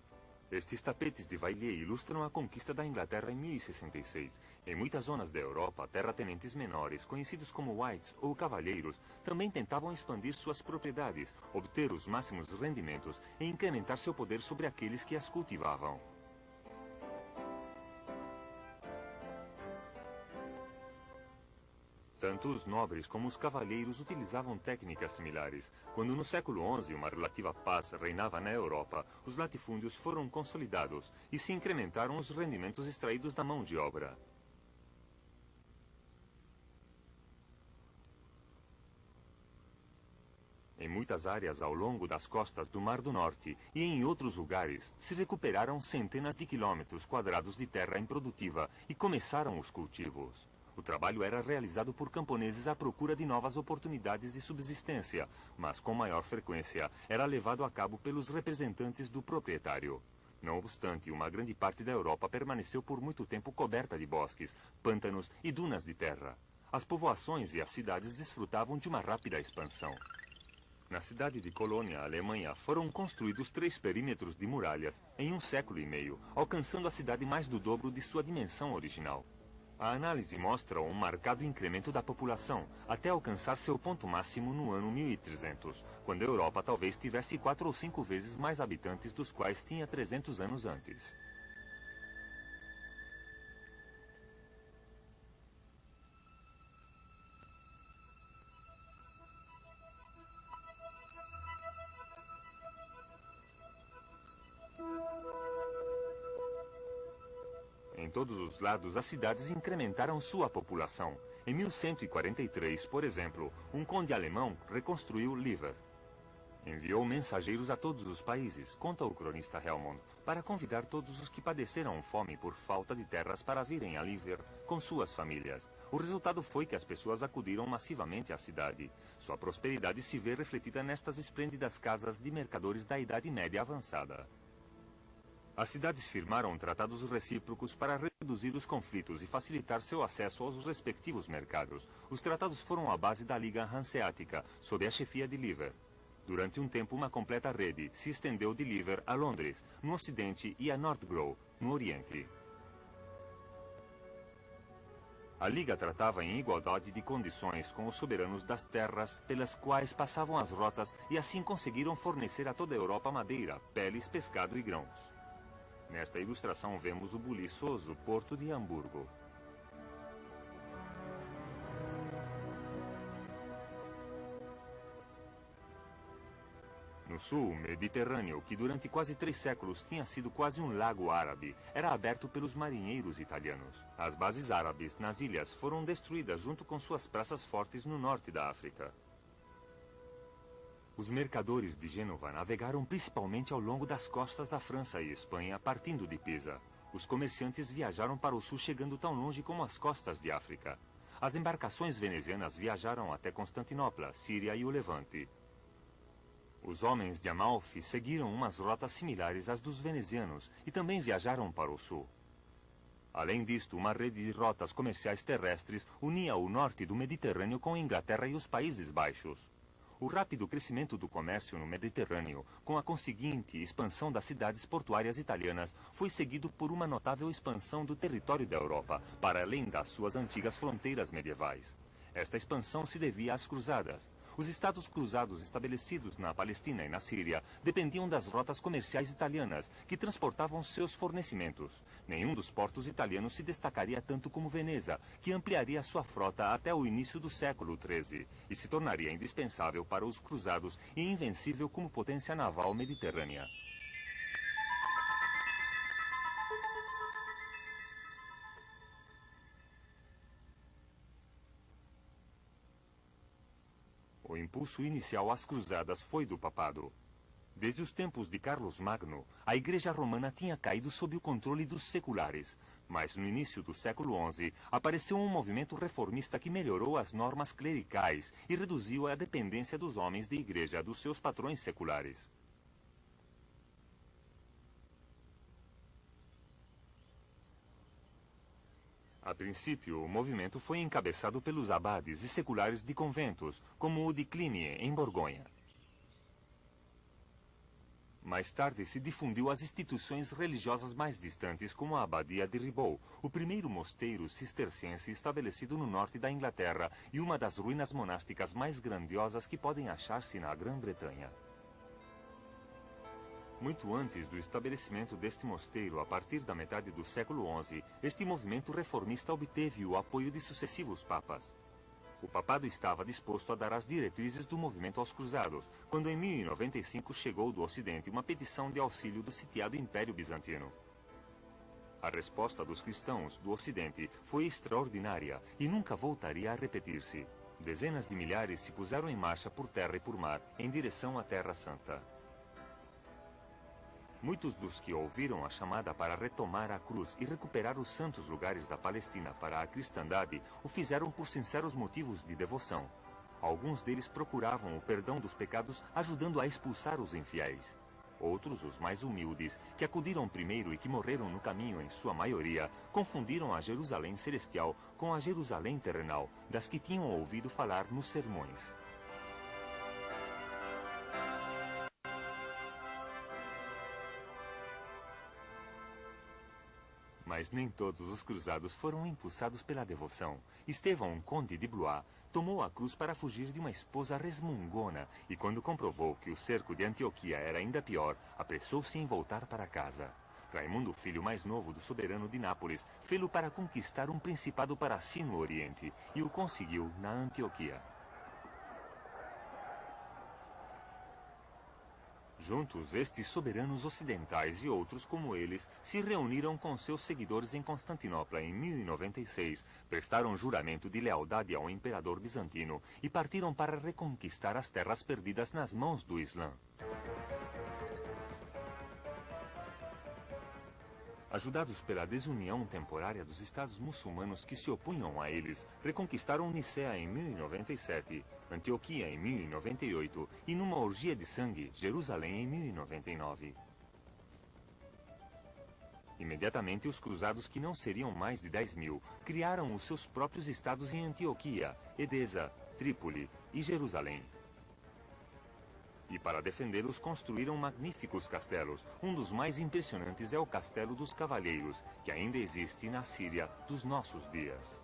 Estes tapetes de Vailly ilustram a conquista da Inglaterra em 1066. Em muitas zonas da Europa, terratenentes menores, conhecidos como whites ou cavalheiros, também tentavam expandir suas propriedades, obter os máximos rendimentos e incrementar seu poder sobre aqueles que as cultivavam. Tanto os nobres como os cavalheiros utilizavam técnicas similares. Quando no século XI uma relativa paz reinava na Europa, os latifúndios foram consolidados e se incrementaram os rendimentos extraídos da mão de obra. Em muitas áreas ao longo das costas do Mar do Norte e em outros lugares, se recuperaram centenas de quilômetros quadrados de terra improdutiva e começaram os cultivos. O trabalho era realizado por camponeses à procura de novas oportunidades de subsistência, mas com maior frequência era levado a cabo pelos representantes do proprietário. Não obstante, uma grande parte da Europa permaneceu por muito tempo coberta de bosques, pântanos e dunas de terra. As povoações e as cidades desfrutavam de uma rápida expansão. Na cidade de Colônia, Alemanha, foram construídos 3 perímetros de muralhas em um século e meio, alcançando a cidade mais do dobro de sua dimensão original. A análise mostra um marcado incremento da população, até alcançar seu ponto máximo no ano 1300, quando a Europa talvez tivesse 4 ou 5 vezes mais habitantes dos quais tinha 300 anos antes. todos os lados, as cidades incrementaram sua população. Em 1143, por exemplo, um conde alemão reconstruiu Liver. Enviou mensageiros a todos os países, conta o cronista Helmond, para convidar todos os que padeceram fome por falta de terras para virem a Liver com suas famílias. O resultado foi que as pessoas acudiram massivamente à cidade. Sua prosperidade se vê refletida nestas esplêndidas casas de mercadores da Idade Média avançada. As cidades firmaram tratados recíprocos para reduzir os conflitos e facilitar seu acesso aos respectivos mercados. Os tratados foram a base da Liga Hanseática, sob a chefia de Liver. Durante um tempo, uma completa rede se estendeu de Liver a Londres, no ocidente, e a Northgrove, no oriente. A Liga tratava em igualdade de condições com os soberanos das terras pelas quais passavam as rotas e assim conseguiram fornecer a toda a Europa madeira, peles, pescado e grãos. Nesta ilustração vemos o buliçoso Porto de Hamburgo. No sul, o Mediterrâneo, que durante quase 3 séculos tinha sido quase um lago árabe, era aberto pelos marinheiros italianos. As bases árabes nas ilhas foram destruídas junto com suas praças fortes no norte da África. Os mercadores de Gênova navegaram principalmente ao longo das costas da França e Espanha, partindo de Pisa. Os comerciantes viajaram para o sul, chegando tão longe como as costas de África. As embarcações venezianas viajaram até Constantinopla, Síria e o Levante. Os homens de Amalfi seguiram umas rotas similares às dos venezianos e também viajaram para o sul. Além disto, uma rede de rotas comerciais terrestres unia o norte do Mediterrâneo com a Inglaterra e os Países Baixos. O rápido crescimento do comércio no Mediterrâneo, com a conseguinte expansão das cidades portuárias italianas, foi seguido por uma notável expansão do território da Europa, para além das suas antigas fronteiras medievais. Esta expansão se devia às cruzadas. Os estados cruzados estabelecidos na Palestina e na Síria dependiam das rotas comerciais italianas, que transportavam seus fornecimentos. Nenhum dos portos italianos se destacaria tanto como Veneza, que ampliaria sua frota até o início do século XIII, e se tornaria indispensável para os cruzados e invencível como potência naval mediterrânea. O impulso inicial às cruzadas foi do papado. Desde os tempos de Carlos Magno, a Igreja Romana tinha caído sob o controle dos seculares. Mas no início do século XI, apareceu um movimento reformista que melhorou as normas clericais e reduziu a dependência dos homens de igreja dos seus patrões seculares. A princípio, o movimento foi encabeçado pelos abades e seculares de conventos, como o de Cluny, em Borgonha. Mais tarde se difundiu às instituições religiosas mais distantes, como a Abadia de Ribot, o primeiro mosteiro cisterciense estabelecido no norte da Inglaterra e uma das ruínas monásticas mais grandiosas que podem achar-se na Grã-Bretanha. Muito antes do estabelecimento deste mosteiro, a partir da metade do século XI, este movimento reformista obteve o apoio de sucessivos papas. O papado estava disposto a dar as diretrizes do movimento aos cruzados, quando em 1095 chegou do Ocidente uma petição de auxílio do sitiado Império Bizantino. A resposta dos cristãos do Ocidente foi extraordinária e nunca voltaria a repetir-se. Dezenas de milhares se puseram em marcha por terra e por mar, em direção à Terra Santa. Muitos dos que ouviram a chamada para retomar a cruz e recuperar os santos lugares da Palestina para a cristandade o fizeram por sinceros motivos de devoção. Alguns deles procuravam o perdão dos pecados ajudando a expulsar os infiéis. Outros, os mais humildes, que acudiram primeiro e que morreram no caminho em sua maioria, confundiram a Jerusalém celestial com a Jerusalém terrenal, das que tinham ouvido falar nos sermões. Mas nem todos os cruzados foram impulsados pela devoção. Estevão, conde de Blois, tomou a cruz para fugir de uma esposa resmungona e, quando comprovou que o cerco de Antioquia era ainda pior, apressou-se em voltar para casa. Raimundo, filho mais novo do soberano de Nápoles, fê-lo para conquistar um principado para si no Oriente e o conseguiu na Antioquia. Juntos, estes soberanos ocidentais e outros como eles se reuniram com seus seguidores em Constantinopla em 1096, prestaram juramento de lealdade ao imperador bizantino e partiram para reconquistar as terras perdidas nas mãos do Islã. Ajudados pela desunião temporária dos estados muçulmanos que se opunham a eles, reconquistaram Nicéia em 1097, Antioquia em 1098 e, numa orgia de sangue, Jerusalém em 1099. Imediatamente, os cruzados, que não seriam mais de 10.000, criaram os seus próprios estados em Antioquia, Edesa, Trípoli e Jerusalém. E para defendê-los construíram magníficos castelos. Um dos mais impressionantes é o Castelo dos Cavalheiros, que ainda existe na Síria dos nossos dias.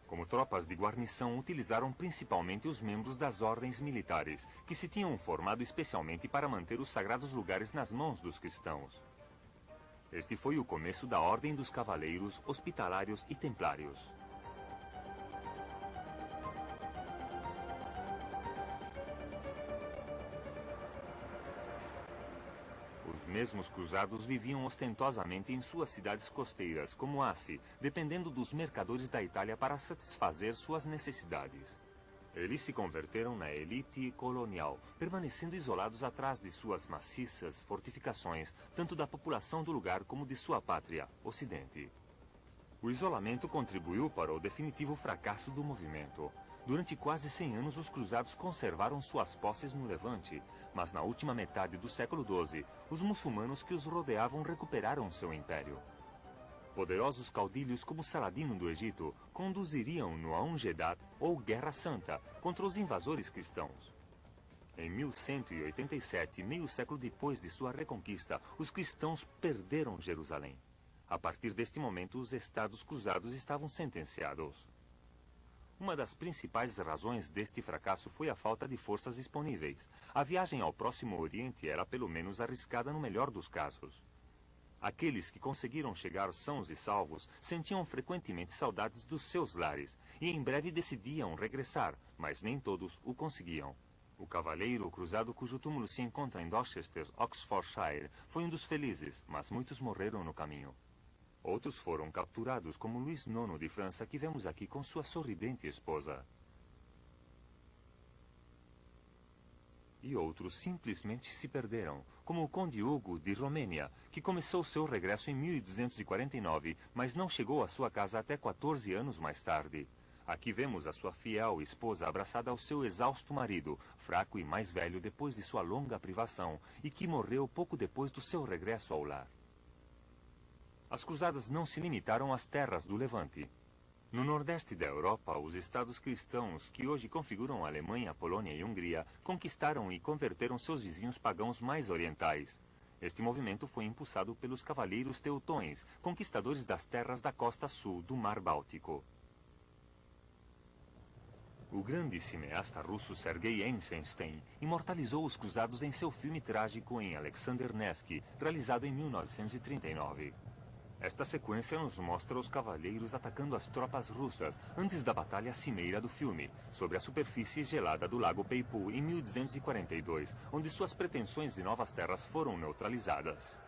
Como tropas de guarnição, utilizaram principalmente os membros das ordens militares, que se tinham formado especialmente para manter os sagrados lugares nas mãos dos cristãos. Este foi o começo da Ordem dos Cavaleiros, Hospitalários e Templários. Os mesmos cruzados viviam ostentosamente em suas cidades costeiras, como Assi, dependendo dos mercadores da Itália para satisfazer suas necessidades. Eles se converteram na elite colonial, permanecendo isolados atrás de suas maciças fortificações, tanto da população do lugar como de sua pátria, Ocidente. O isolamento contribuiu para o definitivo fracasso do movimento. Durante quase 100 anos, os cruzados conservaram suas posses no Levante, mas na última metade do século XII, os muçulmanos que os rodeavam recuperaram seu império. Poderosos caudilhos como Saladino do Egito conduziriam-no a um Jeddah ou Guerra Santa contra os invasores cristãos. Em 1187, meio século depois de sua reconquista, os cristãos perderam Jerusalém. A partir deste momento, os estados cruzados estavam sentenciados. Uma das principais razões deste fracasso foi a falta de forças disponíveis. A viagem ao Próximo Oriente era pelo menos arriscada no melhor dos casos. Aqueles que conseguiram chegar sãos e salvos sentiam frequentemente saudades dos seus lares e em breve decidiam regressar, mas nem todos o conseguiam. O cavaleiro cruzado cujo túmulo se encontra em Dorchester, Oxfordshire, foi um dos felizes, mas muitos morreram no caminho. Outros foram capturados, como Luís IX de França, que vemos aqui com sua sorridente esposa. E outros simplesmente se perderam, como o Conde Hugo de Romênia, que começou seu regresso em 1249, mas não chegou à sua casa até 14 anos mais tarde. Aqui vemos a sua fiel esposa abraçada ao seu exausto marido, fraco e mais velho depois de sua longa privação, e que morreu pouco depois do seu regresso ao lar. As cruzadas não se limitaram às terras do Levante. No nordeste da Europa, os estados cristãos, que hoje configuram a Alemanha, Polônia e Hungria, conquistaram e converteram seus vizinhos pagãos mais orientais. Este movimento foi impulsado pelos cavaleiros teutões, conquistadores das terras da costa sul do Mar Báltico. O grande cineasta russo Sergei Eisenstein imortalizou os cruzados em seu filme trágico em Alexander Nevsky, realizado em 1939. Esta sequência nos mostra os cavaleiros atacando as tropas russas antes da batalha cimeira do filme, sobre a superfície gelada do lago Peipu em 1242, onde suas pretensões de novas terras foram neutralizadas.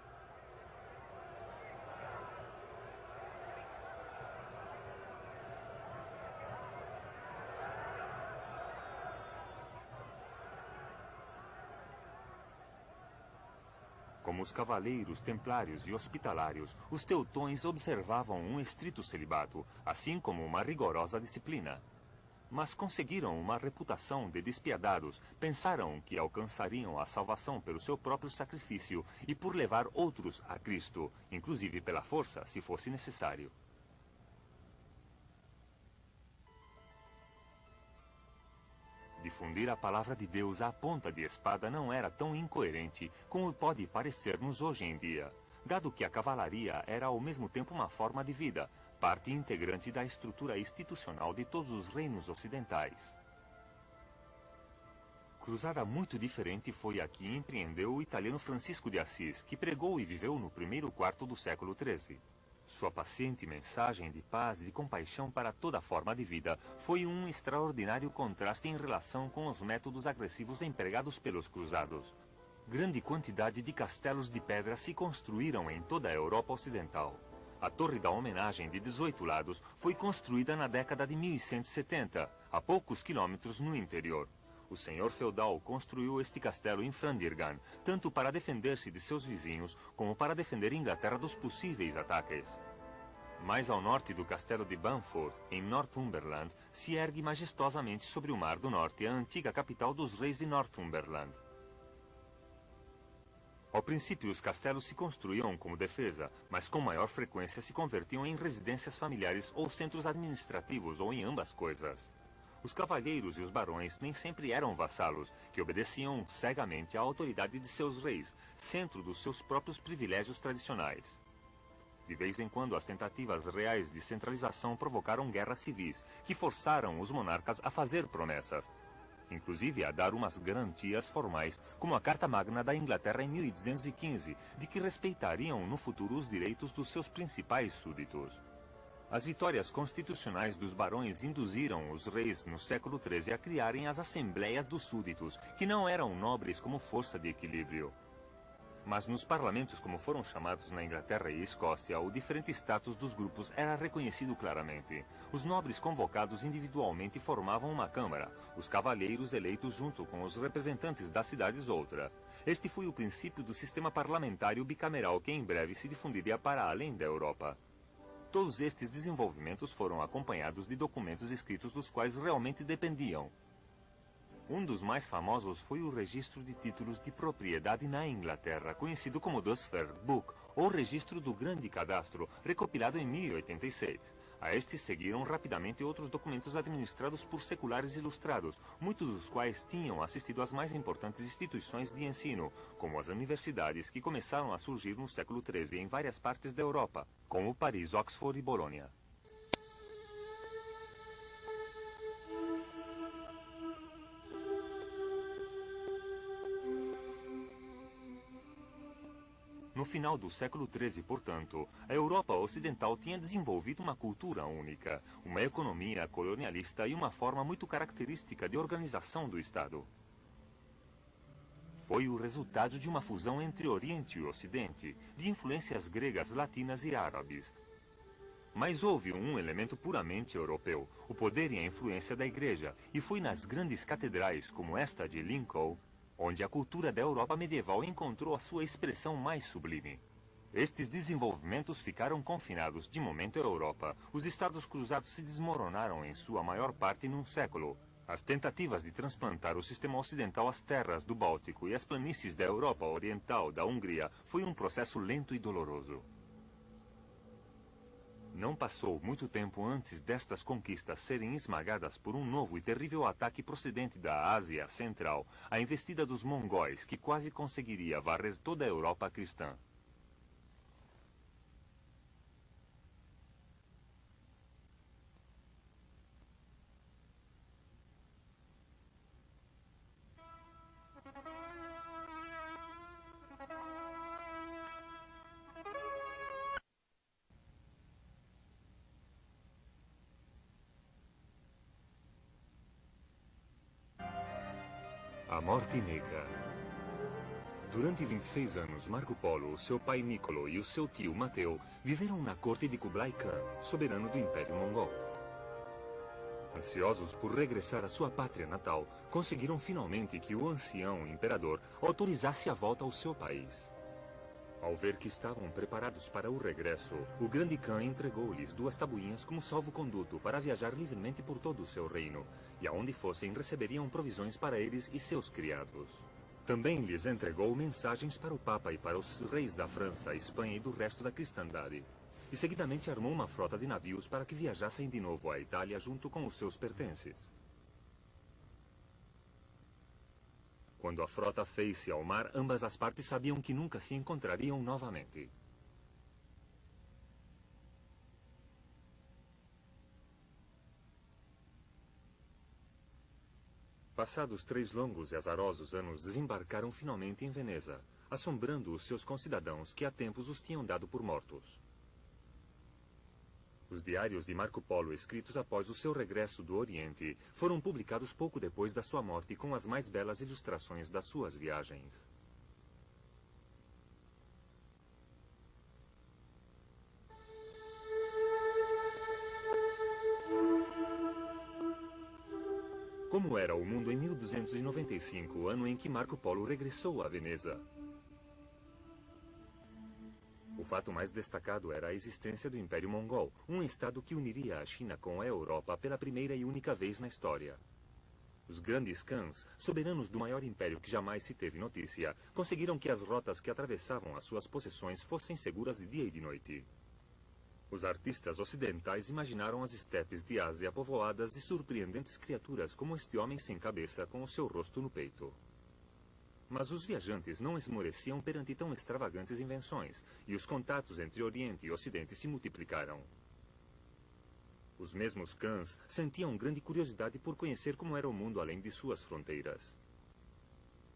Como os cavaleiros, templários e hospitalários, os teutões observavam um estrito celibato, assim como uma rigorosa disciplina. Mas conseguiram uma reputação de despiadados, pensaram que alcançariam a salvação pelo seu próprio sacrifício e por levar outros a Cristo, inclusive pela força, se fosse necessário. Difundir a palavra de Deus à ponta de espada não era tão incoerente como pode parecer-nos hoje em dia, dado que a cavalaria era ao mesmo tempo uma forma de vida, parte integrante da estrutura institucional de todos os reinos ocidentais. Cruzada muito diferente foi a que empreendeu o italiano Francisco de Assis, que pregou e viveu no primeiro quarto do século XIII. Sua paciente mensagem de paz e de compaixão para toda forma de vida foi um extraordinário contraste em relação com os métodos agressivos empregados pelos cruzados. Grande quantidade de castelos de pedra se construíram em toda a Europa Ocidental. A Torre da Homenagem de 18 lados foi construída na década de 1170, a poucos quilômetros no interior. O senhor feudal construiu este castelo em Flandyrgan, tanto para defender-se de seus vizinhos, como para defender Inglaterra dos possíveis ataques. Mais ao norte do castelo de Bamford, em Northumberland, se ergue majestosamente sobre o Mar do Norte a antiga capital dos reis de Northumberland. Ao princípio, os castelos se construíam como defesa, mas com maior frequência se convertiam em residências familiares ou centros administrativos, ou em ambas coisas. Os cavalheiros e os barões nem sempre eram vassalos, que obedeciam cegamente à autoridade de seus reis, centro dos seus próprios privilégios tradicionais. De vez em quando, as tentativas reais de centralização provocaram guerras civis, que forçaram os monarcas a fazer promessas, inclusive a dar umas garantias formais, como a Carta Magna da Inglaterra em 1215, de que respeitariam no futuro os direitos dos seus principais súditos. As vitórias constitucionais dos barões induziram os reis no século XIII a criarem as Assembleias dos Súditos, que não eram nobres como força de equilíbrio. Mas nos parlamentos, como foram chamados na Inglaterra e Escócia, o diferente status dos grupos era reconhecido claramente. Os nobres convocados individualmente formavam uma câmara, os cavalheiros eleitos junto com os representantes das cidades outra. Este foi o princípio do sistema parlamentário bicameral que em breve se difundiria para além da Europa. Todos estes desenvolvimentos foram acompanhados de documentos escritos dos quais realmente dependiam. Um dos mais famosos foi o registro de títulos de propriedade na Inglaterra, conhecido como Does Fair Book, ou Registro do Grande Cadastro, recopilado em 1086. A este seguiram rapidamente outros documentos administrados por seculares ilustrados, muitos dos quais tinham assistido às mais importantes instituições de ensino, como as universidades que começaram a surgir no século XIII em várias partes da Europa, como Paris, Oxford e Bolonha. No final do século XIII, portanto, a Europa Ocidental tinha desenvolvido uma cultura única, uma economia colonialista e uma forma muito característica de organização do Estado. Foi o resultado de uma fusão entre Oriente e Ocidente, de influências gregas, latinas e árabes. Mas houve um elemento puramente europeu, o poder e a influência da Igreja, e foi nas grandes catedrais, como esta de Lincoln, onde a cultura da Europa medieval encontrou a sua expressão mais sublime. Estes desenvolvimentos ficaram confinados de momento à Europa. Os Estados Cruzados se desmoronaram em sua maior parte num século. As tentativas de transplantar o sistema ocidental às terras do Báltico e às planícies da Europa Oriental, da Hungria, foi um processo lento e doloroso. Não passou muito tempo antes destas conquistas serem esmagadas por um novo e terrível ataque procedente da Ásia Central, a investida dos mongóis, que quase conseguiria varrer toda a Europa cristã. A Morte Negra. Durante 26 anos, Marco Polo, o seu pai Niccolo e o seu tio Mateu viveram na corte de Kublai Khan, soberano do Império Mongol. Ansiosos por regressar à sua pátria natal, conseguiram finalmente que o ancião imperador autorizasse a volta ao seu país. Ao ver que estavam preparados para o regresso, o grande Khan entregou-lhes 2 tabuinhas como salvo-conduto para viajar livremente por todo o seu reino, e aonde fossem receberiam provisões para eles e seus criados. Também lhes entregou mensagens para o Papa e para os reis da França, Espanha e do resto da cristandade. E seguidamente armou uma frota de navios para que viajassem de novo à Itália junto com os seus pertences. Quando a frota fez-se ao mar, ambas as partes sabiam que nunca se encontrariam novamente. Passados 3 longos e azarosos anos, desembarcaram finalmente em Veneza, assombrando os seus concidadãos que há tempos os tinham dado por mortos. Os diários de Marco Polo, escritos após o seu regresso do Oriente, foram publicados pouco depois da sua morte com as mais belas ilustrações das suas viagens. Como era o mundo em 1295, ano em que Marco Polo regressou a Veneza? O fato mais destacado era a existência do Império Mongol, um estado que uniria a China com a Europa pela primeira e única vez na história. Os grandes Khans, soberanos do maior império que jamais se teve notícia, conseguiram que as rotas que atravessavam as suas possessões fossem seguras de dia e de noite. Os artistas ocidentais imaginaram as estepes de Ásia povoadas de surpreendentes criaturas como este homem sem cabeça com o seu rosto no peito. Mas os viajantes não esmoreciam perante tão extravagantes invenções, e os contatos entre Oriente e Ocidente se multiplicaram. Os mesmos Khans sentiam grande curiosidade por conhecer como era o mundo além de suas fronteiras.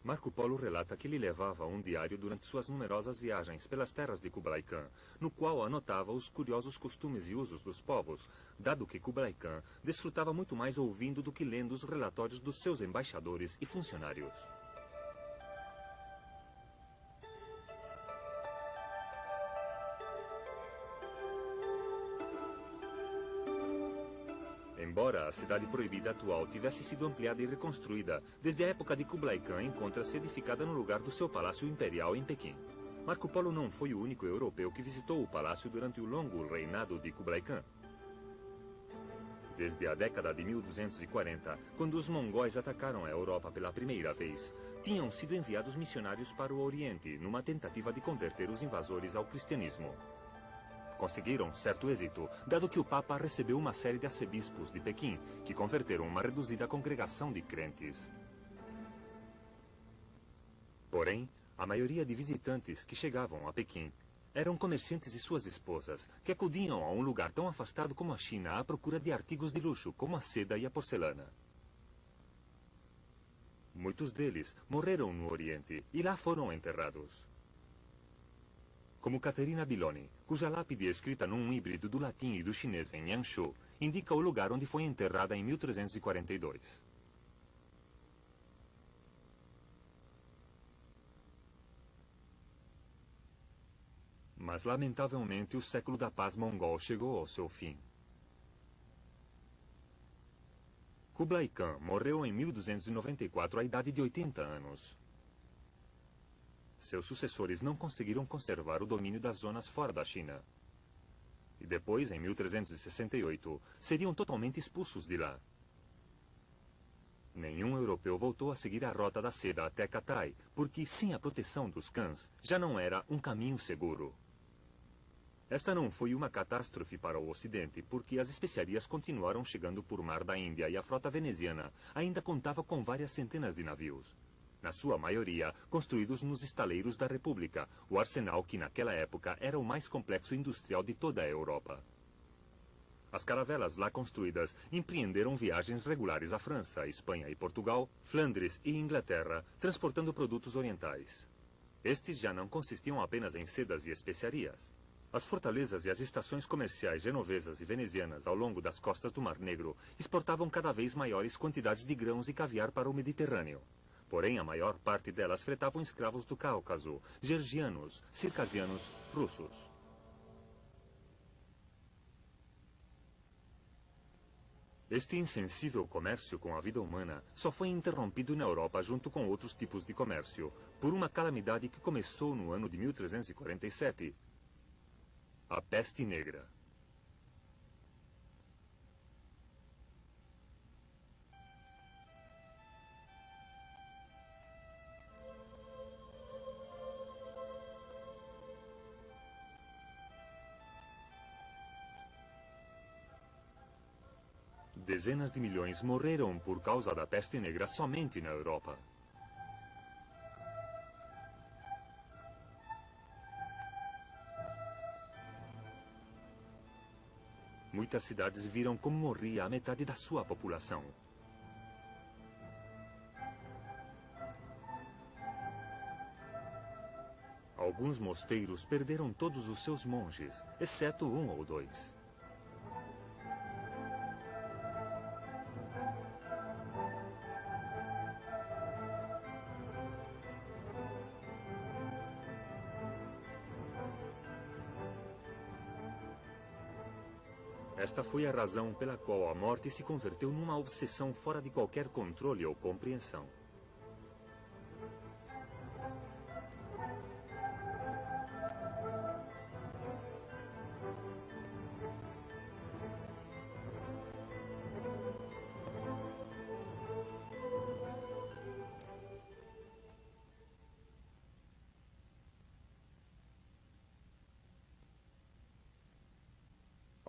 Marco Polo relata que ele levava um diário durante suas numerosas viagens pelas terras de Kublai Khan, no qual anotava os curiosos costumes e usos dos povos, dado que Kublai Khan desfrutava muito mais ouvindo do que lendo os relatórios dos seus embaixadores e funcionários. Embora a cidade proibida atual tivesse sido ampliada e reconstruída, desde a época de Kublai Khan encontra-se edificada no lugar do seu palácio imperial em Pequim. Marco Polo não foi o único europeu que visitou o palácio durante o longo reinado de Kublai Khan. Desde a década de 1240, quando os mongóis atacaram a Europa pela primeira vez, tinham sido enviados missionários para o Oriente, numa tentativa de converter os invasores ao cristianismo. Conseguiram certo êxito, dado que o Papa recebeu uma série de arcebispos de Pequim, que converteram uma reduzida congregação de crentes. Porém, a maioria de visitantes que chegavam a Pequim eram comerciantes e suas esposas, que acudiam a um lugar tão afastado como a China à procura de artigos de luxo, como a seda e a porcelana. Muitos deles morreram no Oriente e lá foram enterrados. Como Caterina Biloni, cuja lápide escrita num híbrido do latim e do chinês em Yanshu, indica o lugar onde foi enterrada em 1342. Mas, lamentavelmente, o século da paz mongol chegou ao seu fim. Kublai Khan morreu em 1294 à idade de 80 anos. Seus sucessores não conseguiram conservar o domínio das zonas fora da China. E depois, em 1368, seriam totalmente expulsos de lá. Nenhum europeu voltou a seguir a rota da seda até Katai, porque, sem a proteção dos Khans, já não era um caminho seguro. Esta não foi uma catástrofe para o Ocidente, porque as especiarias continuaram chegando por mar da Índia e a frota veneziana ainda contava com várias centenas de navios. Na sua maioria, construídos nos estaleiros da República, o arsenal que naquela época era o mais complexo industrial de toda a Europa. As caravelas lá construídas empreenderam viagens regulares à França, Espanha e Portugal, Flandres e Inglaterra, transportando produtos orientais. Estes já não consistiam apenas em sedas e especiarias. As fortalezas e as estações comerciais genovesas e venezianas ao longo das costas do Mar Negro exportavam cada vez maiores quantidades de grãos e caviar para o Mediterrâneo. Porém, a maior parte delas fretavam escravos do Cáucaso, georgianos, circasianos, russos. Este insensível comércio com a vida humana só foi interrompido na Europa junto com outros tipos de comércio, por uma calamidade que começou no ano de 1347, a Peste Negra. Dezenas de milhões morreram por causa da peste negra somente na Europa. Muitas cidades viram como morria a metade da sua população. Alguns mosteiros perderam todos os seus monges, exceto um ou dois. Esta foi a razão pela qual a morte se converteu numa obsessão fora de qualquer controle ou compreensão.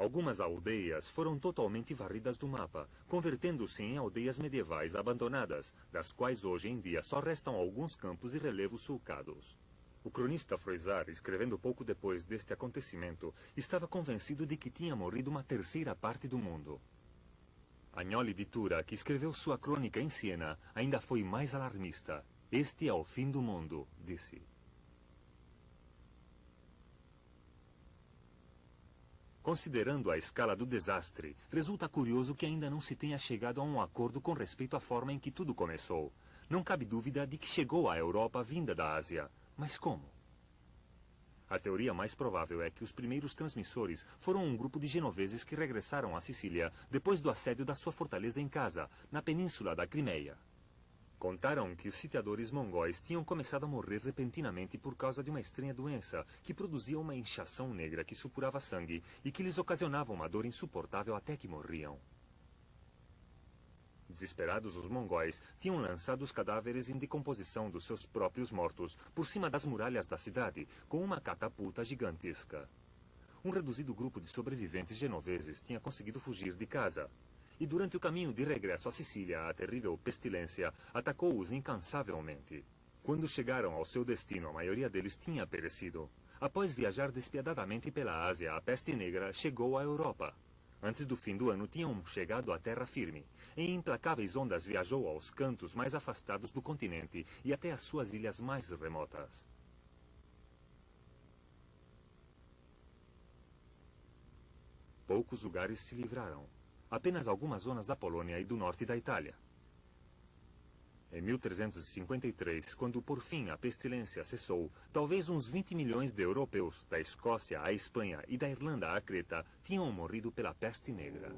Algumas aldeias foram totalmente varridas do mapa, convertendo-se em aldeias medievais abandonadas, das quais hoje em dia só restam alguns campos e relevos sulcados. O cronista Froissart, escrevendo pouco depois deste acontecimento, estava convencido de que tinha morrido uma terceira parte do mundo. Agnoli di Tura, que escreveu sua crônica em Siena, ainda foi mais alarmista. Este é o fim do mundo, disse. Considerando a escala do desastre, resulta curioso que ainda não se tenha chegado a um acordo com respeito à forma em que tudo começou. Não cabe dúvida de que chegou à Europa vinda da Ásia. Mas como? A teoria mais provável é que os primeiros transmissores foram um grupo de genoveses que regressaram à Sicília depois do assédio da sua fortaleza em Casa, na península da Crimeia. Contaram que os sitiadores mongóis tinham começado a morrer repentinamente por causa de uma estranha doença que produzia uma inchação negra que supurava sangue e que lhes ocasionava uma dor insuportável até que morriam. Desesperados, os mongóis tinham lançado os cadáveres em decomposição dos seus próprios mortos por cima das muralhas da cidade com uma catapulta gigantesca. Um reduzido grupo de sobreviventes genoveses tinha conseguido fugir de Casa. E durante o caminho de regresso à Sicília, a terrível pestilência atacou-os incansavelmente. Quando chegaram ao seu destino, a maioria deles tinha perecido. Após viajar despiadadamente pela Ásia, a peste negra chegou à Europa. Antes do fim do ano, tinham chegado à terra firme. Em implacáveis ondas viajou aos cantos mais afastados do continente e até às suas ilhas mais remotas. Poucos lugares se livraram. Apenas algumas zonas da Polônia e do norte da Itália. Em 1353, quando por fim a pestilência cessou, talvez uns 20 milhões de europeus, da Escócia à Espanha e da Irlanda à Creta, tinham morrido pela peste negra.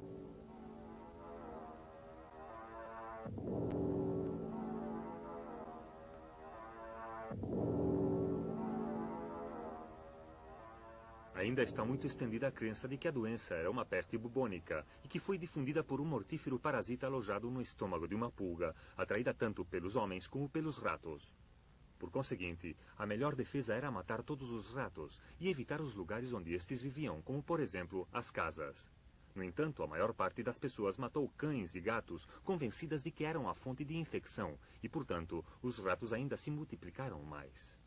Ainda está muito estendida a crença de que a doença era uma peste bubônica e que foi difundida por um mortífero parasita alojado no estômago de uma pulga, atraída tanto pelos homens como pelos ratos. Por conseguinte, a melhor defesa era matar todos os ratos e evitar os lugares onde estes viviam, como por exemplo as casas. No entanto, a maior parte das pessoas matou cães e gatos, convencidas de que eram a fonte de infecção, e portanto, os ratos ainda se multiplicaram mais.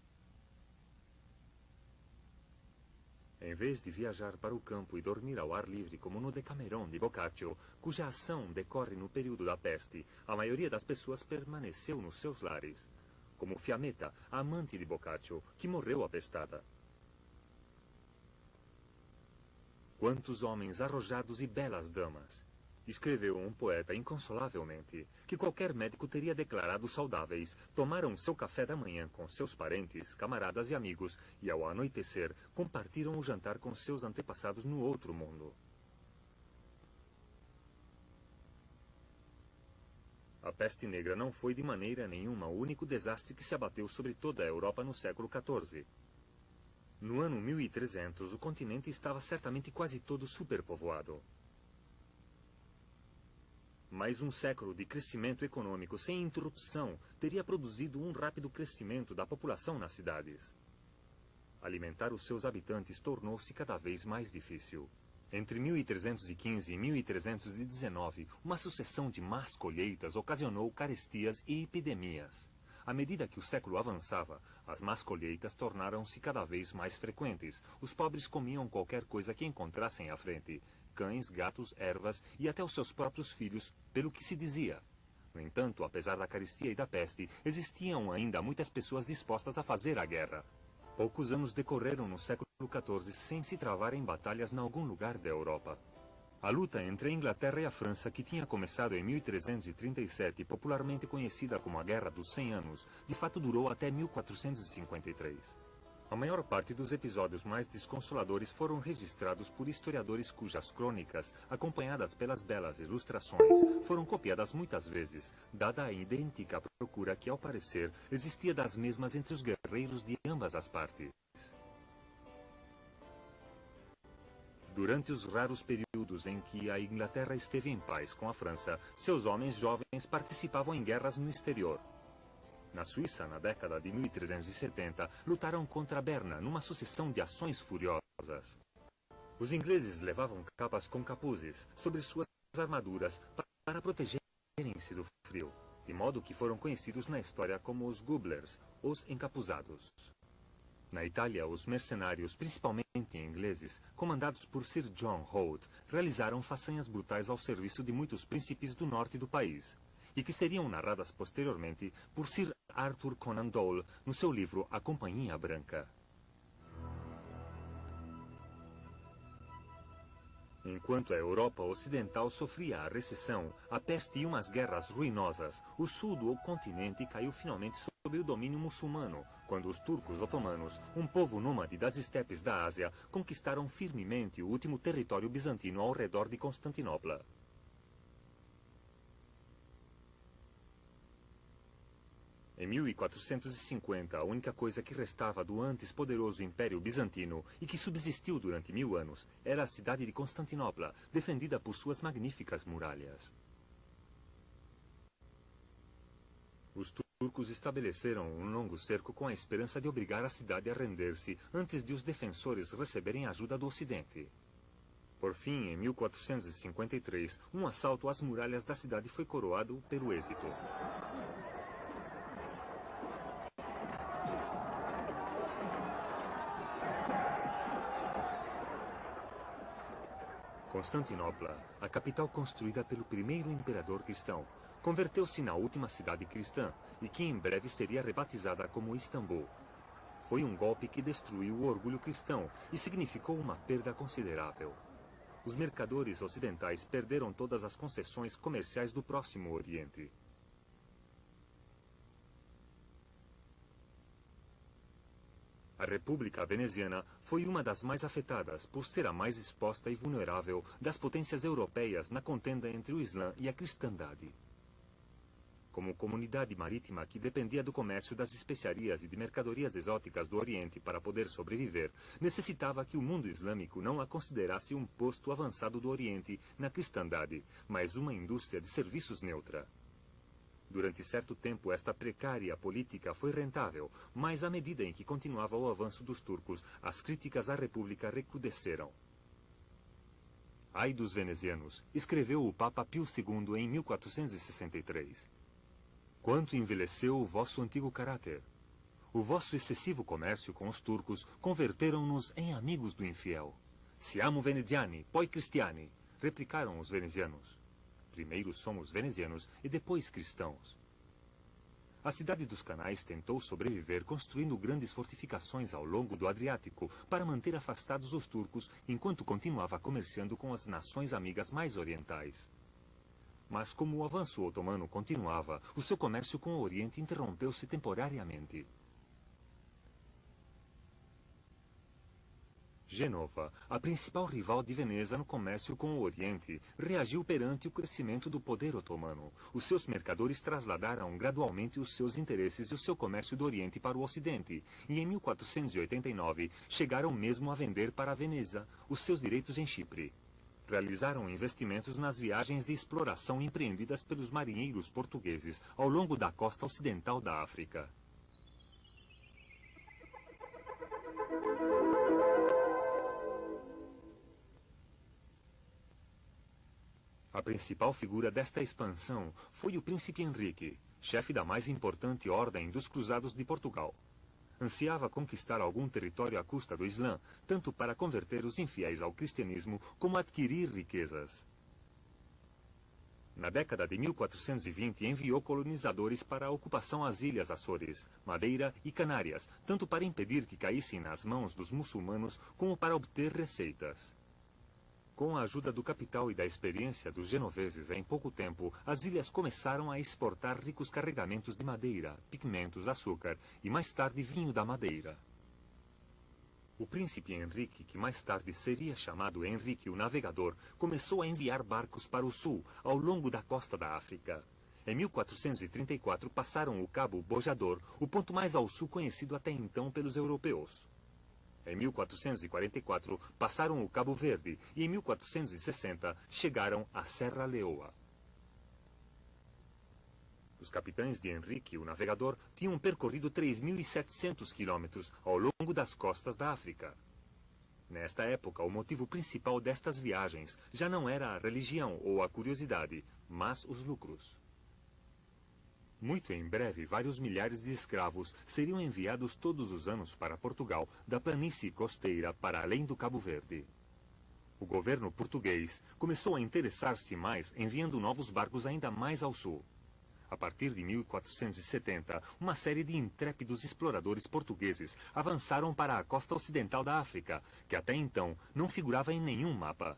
Em vez de viajar para o campo e dormir ao ar livre como no Decameron de Boccaccio, cuja ação decorre no período da peste, a maioria das pessoas permaneceu nos seus lares. Como Fiammetta, a amante de Boccaccio, que morreu apestada. Quantos homens arrojados e belas damas! Escreveu um poeta inconsolavelmente que qualquer médico teria declarado saudáveis, tomaram seu café da manhã com seus parentes, camaradas e amigos e, ao anoitecer, compartiram o jantar com seus antepassados no outro mundo. A peste negra não foi de maneira nenhuma o único desastre que se abateu sobre toda a Europa no século XIV. No ano 1300, o continente estava certamente quase todo superpovoado. Mais um século de crescimento econômico sem interrupção teria produzido um rápido crescimento da população nas cidades. Alimentar os seus habitantes tornou-se cada vez mais difícil. Entre 1315 e 1319, uma sucessão de más colheitas ocasionou carestias e epidemias. À medida que o século avançava, as más colheitas tornaram-se cada vez mais frequentes. Os pobres comiam qualquer coisa que encontrassem à frente. Cães, gatos, ervas e até os seus próprios filhos, pelo que se dizia. No entanto, apesar da carestia e da peste, existiam ainda muitas pessoas dispostas a fazer a guerra. Poucos anos decorreram no século XIV sem se travar em batalhas em algum lugar da Europa. A luta entre a Inglaterra e a França, que tinha começado em 1337, popularmente conhecida como a Guerra dos 100 Anos, de fato durou até 1453. A maior parte dos episódios mais desconsoladores foram registrados por historiadores cujas crônicas, acompanhadas pelas belas ilustrações, foram copiadas muitas vezes, dada a idêntica procura que, ao parecer, existia das mesmas entre os guerreiros de ambas as partes. Durante os raros períodos em que a Inglaterra esteve em paz com a França, seus homens jovens participavam em guerras no exterior. Na Suíça, na década de 1370, lutaram contra Berna numa sucessão de ações furiosas. Os ingleses levavam capas com capuzes sobre suas armaduras para protegerem-se do frio, de modo que foram conhecidos na história como os Gobblers, os encapuzados. Na Itália, os mercenários, principalmente ingleses, comandados por Sir John Holt, realizaram façanhas brutais ao serviço de muitos príncipes do norte do país, e que seriam narradas posteriormente por Sir Arthur Conan Doyle no seu livro A Companhia Branca. Enquanto a Europa Ocidental sofria a recessão, a peste e umas guerras ruinosas, o sul do continente caiu finalmente sob o domínio muçulmano, quando os turcos otomanos, um povo nômade das estepes da Ásia, conquistaram firmemente o último território bizantino ao redor de Constantinopla. Em 1450, a única coisa que restava do antes poderoso Império Bizantino, e que subsistiu durante 1000 anos, era a cidade de Constantinopla, defendida por suas magníficas muralhas. Os turcos estabeleceram um longo cerco com a esperança de obrigar a cidade a render-se antes de os defensores receberem ajuda do Ocidente. Por fim, em 1453, um assalto às muralhas da cidade foi coroado pelo êxito. Constantinopla, a capital construída pelo primeiro imperador cristão, converteu-se na última cidade cristã e que em breve seria rebatizada como Istambul. Foi um golpe que destruiu o orgulho cristão e significou uma perda considerável. Os mercadores ocidentais perderam todas as concessões comerciais do Próximo Oriente. A República Veneziana foi uma das mais afetadas por ser a mais exposta e vulnerável das potências europeias na contenda entre o Islã e a cristandade. Como comunidade marítima que dependia do comércio das especiarias e de mercadorias exóticas do Oriente para poder sobreviver, necessitava que o mundo islâmico não a considerasse um posto avançado do Oriente na cristandade, mas uma indústria de serviços neutra. Durante certo tempo, esta precária política foi rentável, mas à medida em que continuava o avanço dos turcos, as críticas à República recrudesceram. Ai dos venezianos, escreveu o Papa Pio II em 1463. Quanto envelheceu o vosso antigo caráter! O vosso excessivo comércio com os turcos converteram-nos em amigos do infiel. Siamo veneziani, poi cristiani, replicaram os venezianos. Primeiro somos venezianos e depois cristãos. A cidade dos canais tentou sobreviver construindo grandes fortificações ao longo do Adriático para manter afastados os turcos enquanto continuava comerciando com as nações amigas mais orientais. Mas como o avanço otomano continuava, o seu comércio com o Oriente interrompeu-se temporariamente. Gênova, a principal rival de Veneza no comércio com o Oriente, reagiu perante o crescimento do poder otomano. Os seus mercadores trasladaram gradualmente os seus interesses e o seu comércio do Oriente para o Ocidente, e em 1489 chegaram mesmo a vender para Veneza os seus direitos em Chipre. Realizaram investimentos nas viagens de exploração empreendidas pelos marinheiros portugueses ao longo da costa ocidental da África. A principal figura desta expansão foi o príncipe Henrique, chefe da mais importante ordem dos Cruzados de Portugal. Ansiava conquistar algum território à custa do Islã, tanto para converter os infiéis ao cristianismo como adquirir riquezas. Na década de 1420, enviou colonizadores para a ocupação às ilhas Açores, Madeira e Canárias, tanto para impedir que caíssem nas mãos dos muçulmanos, como para obter receitas. Com a ajuda do capital e da experiência dos genoveses, em pouco tempo, as ilhas começaram a exportar ricos carregamentos de madeira, pigmentos, açúcar e, mais tarde, vinho da Madeira. O príncipe Henrique, que mais tarde seria chamado Henrique o Navegador, começou a enviar barcos para o sul, ao longo da costa da África. Em 1434, passaram o Cabo Bojador, o ponto mais ao sul conhecido até então pelos europeus. Em 1444, passaram o Cabo Verde e em 1460 chegaram a Serra Leoa. Os capitães de Henrique, o Navegador, tinham percorrido 3.700 quilômetros ao longo das costas da África. Nesta época, o motivo principal destas viagens já não era a religião ou a curiosidade, mas os lucros. Muito em breve, vários milhares de escravos seriam enviados todos os anos para Portugal, da planície costeira para além do Cabo Verde. O governo português começou a interessar-se mais, enviando novos barcos ainda mais ao sul. A partir de 1470, uma série de intrépidos exploradores portugueses avançaram para a costa ocidental da África, que até então não figurava em nenhum mapa.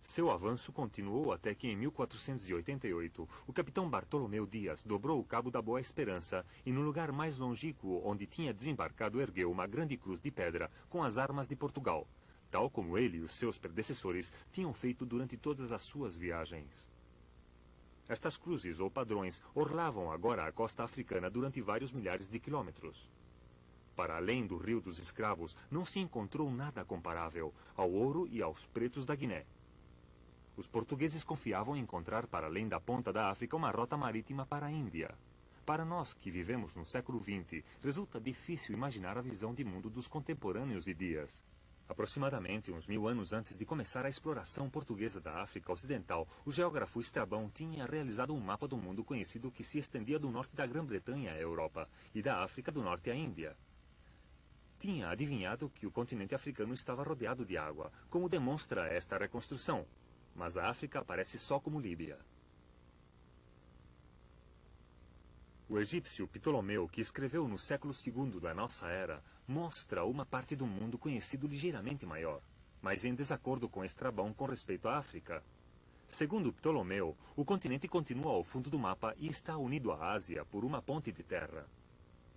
Seu avanço continuou até que, em 1488, o capitão Bartolomeu Dias dobrou o Cabo da Boa Esperança e, no lugar mais longínquo onde tinha desembarcado, ergueu uma grande cruz de pedra com as armas de Portugal, tal como ele e os seus predecessores tinham feito durante todas as suas viagens. Estas cruzes ou padrões orlavam agora a costa africana durante vários milhares de quilômetros. Para além do Rio dos Escravos, não se encontrou nada comparável ao ouro e aos pretos da Guiné. Os portugueses confiavam em encontrar para além da ponta da África uma rota marítima para a Índia. Para nós que vivemos no século XX, resulta difícil imaginar a visão de mundo dos contemporâneos de Dias. Aproximadamente uns 1000 anos antes de começar a exploração portuguesa da África Ocidental, o geógrafo Estrabão tinha realizado um mapa do mundo conhecido que se estendia do norte da Grã-Bretanha à Europa e da África do Norte à Índia. Tinha adivinhado que o continente africano estava rodeado de água, como demonstra esta reconstrução, mas a África aparece só como Líbia. O egípcio Ptolomeu, que escreveu no século II da nossa era, mostra uma parte do mundo conhecido ligeiramente maior, mas em desacordo com Estrabão com respeito à África. Segundo Ptolomeu, o continente continua ao fundo do mapa e está unido à Ásia por uma ponte de terra.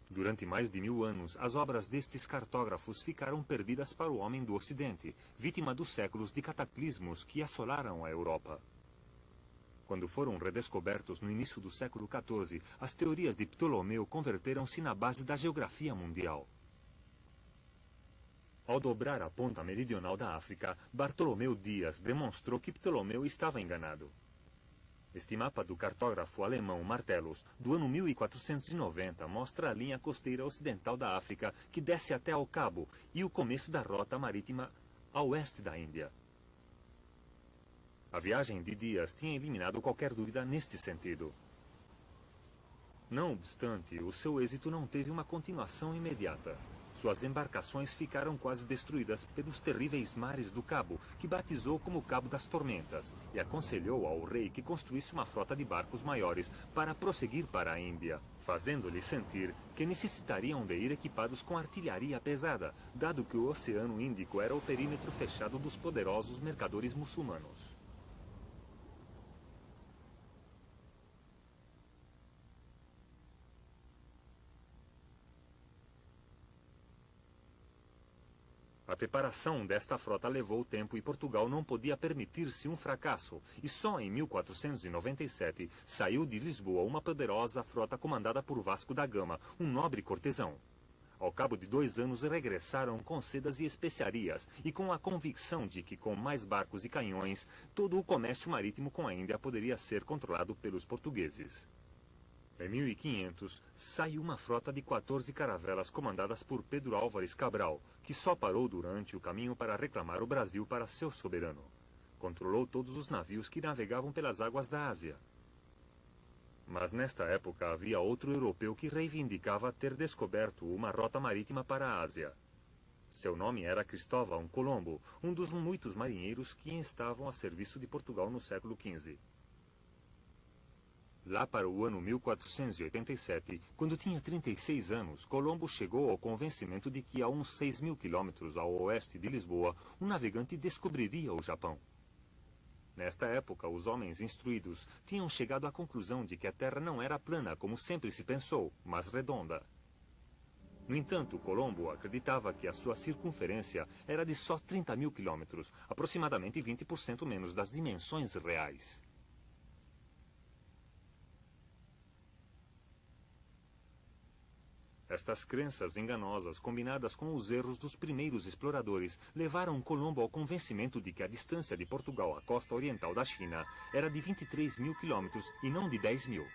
Durante mais de 1000 anos, as obras destes cartógrafos ficaram perdidas para o homem do Ocidente, vítima dos séculos de cataclismos que assolaram a Europa. Quando foram redescobertos no início do século XIV, as teorias de Ptolomeu converteram-se na base da geografia mundial. Ao dobrar a ponta meridional da África, Bartolomeu Dias demonstrou que Ptolomeu estava enganado. Este mapa do cartógrafo alemão Martellus, do ano 1490, mostra a linha costeira ocidental da África, que desce até ao Cabo, e o começo da rota marítima a oeste da Índia. A viagem de Dias tinha eliminado qualquer dúvida neste sentido. Não obstante, o seu êxito não teve uma continuação imediata. Suas embarcações ficaram quase destruídas pelos terríveis mares do Cabo, que batizou como Cabo das Tormentas, e aconselhou ao rei que construísse uma frota de barcos maiores para prosseguir para a Índia, fazendo-lhe sentir que necessitariam de ir equipados com artilharia pesada, dado que o Oceano Índico era o perímetro fechado dos poderosos mercadores muçulmanos. A preparação desta frota levou tempo e Portugal não podia permitir-se um fracasso, e só em 1497 saiu de Lisboa uma poderosa frota comandada por Vasco da Gama, um nobre cortesão. Ao cabo de 2 anos regressaram com sedas e especiarias, e com a convicção de que com mais barcos e canhões, todo o comércio marítimo com a Índia poderia ser controlado pelos portugueses. Em 1500, saiu uma frota de 14 caravelas comandadas por Pedro Álvares Cabral, que só parou durante o caminho para reclamar o Brasil para seu soberano. Controlou todos os navios que navegavam pelas águas da Ásia. Mas nesta época havia outro europeu que reivindicava ter descoberto uma rota marítima para a Ásia. Seu nome era Cristóvão Colombo, um dos muitos marinheiros que estavam a serviço de Portugal no século XV. Lá para o ano 1487, quando tinha 36 anos, Colombo chegou ao convencimento de que a uns 6.000 quilômetros ao oeste de Lisboa, um navegante descobriria o Japão. Nesta época, os homens instruídos tinham chegado à conclusão de que a Terra não era plana como sempre se pensou, mas redonda. No entanto, Colombo acreditava que a sua circunferência era de só 30.000 quilômetros, aproximadamente 20% menos das dimensões reais. Estas crenças enganosas, combinadas com os erros dos primeiros exploradores, levaram Colombo ao convencimento de que a distância de Portugal à costa oriental da China era de 23.000 quilômetros e não de 10.000.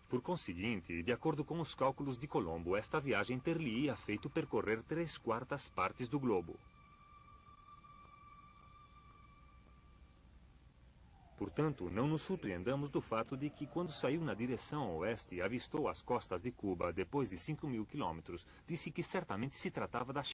Por conseguinte, e de acordo com os cálculos de Colombo, esta viagem ter-lhe-ia feito percorrer 3/4 partes do globo. Portanto, não nos surpreendamos do fato de que, quando saiu na direção oeste e avistou as costas de Cuba depois de 5.000 quilômetros, disse que certamente se tratava da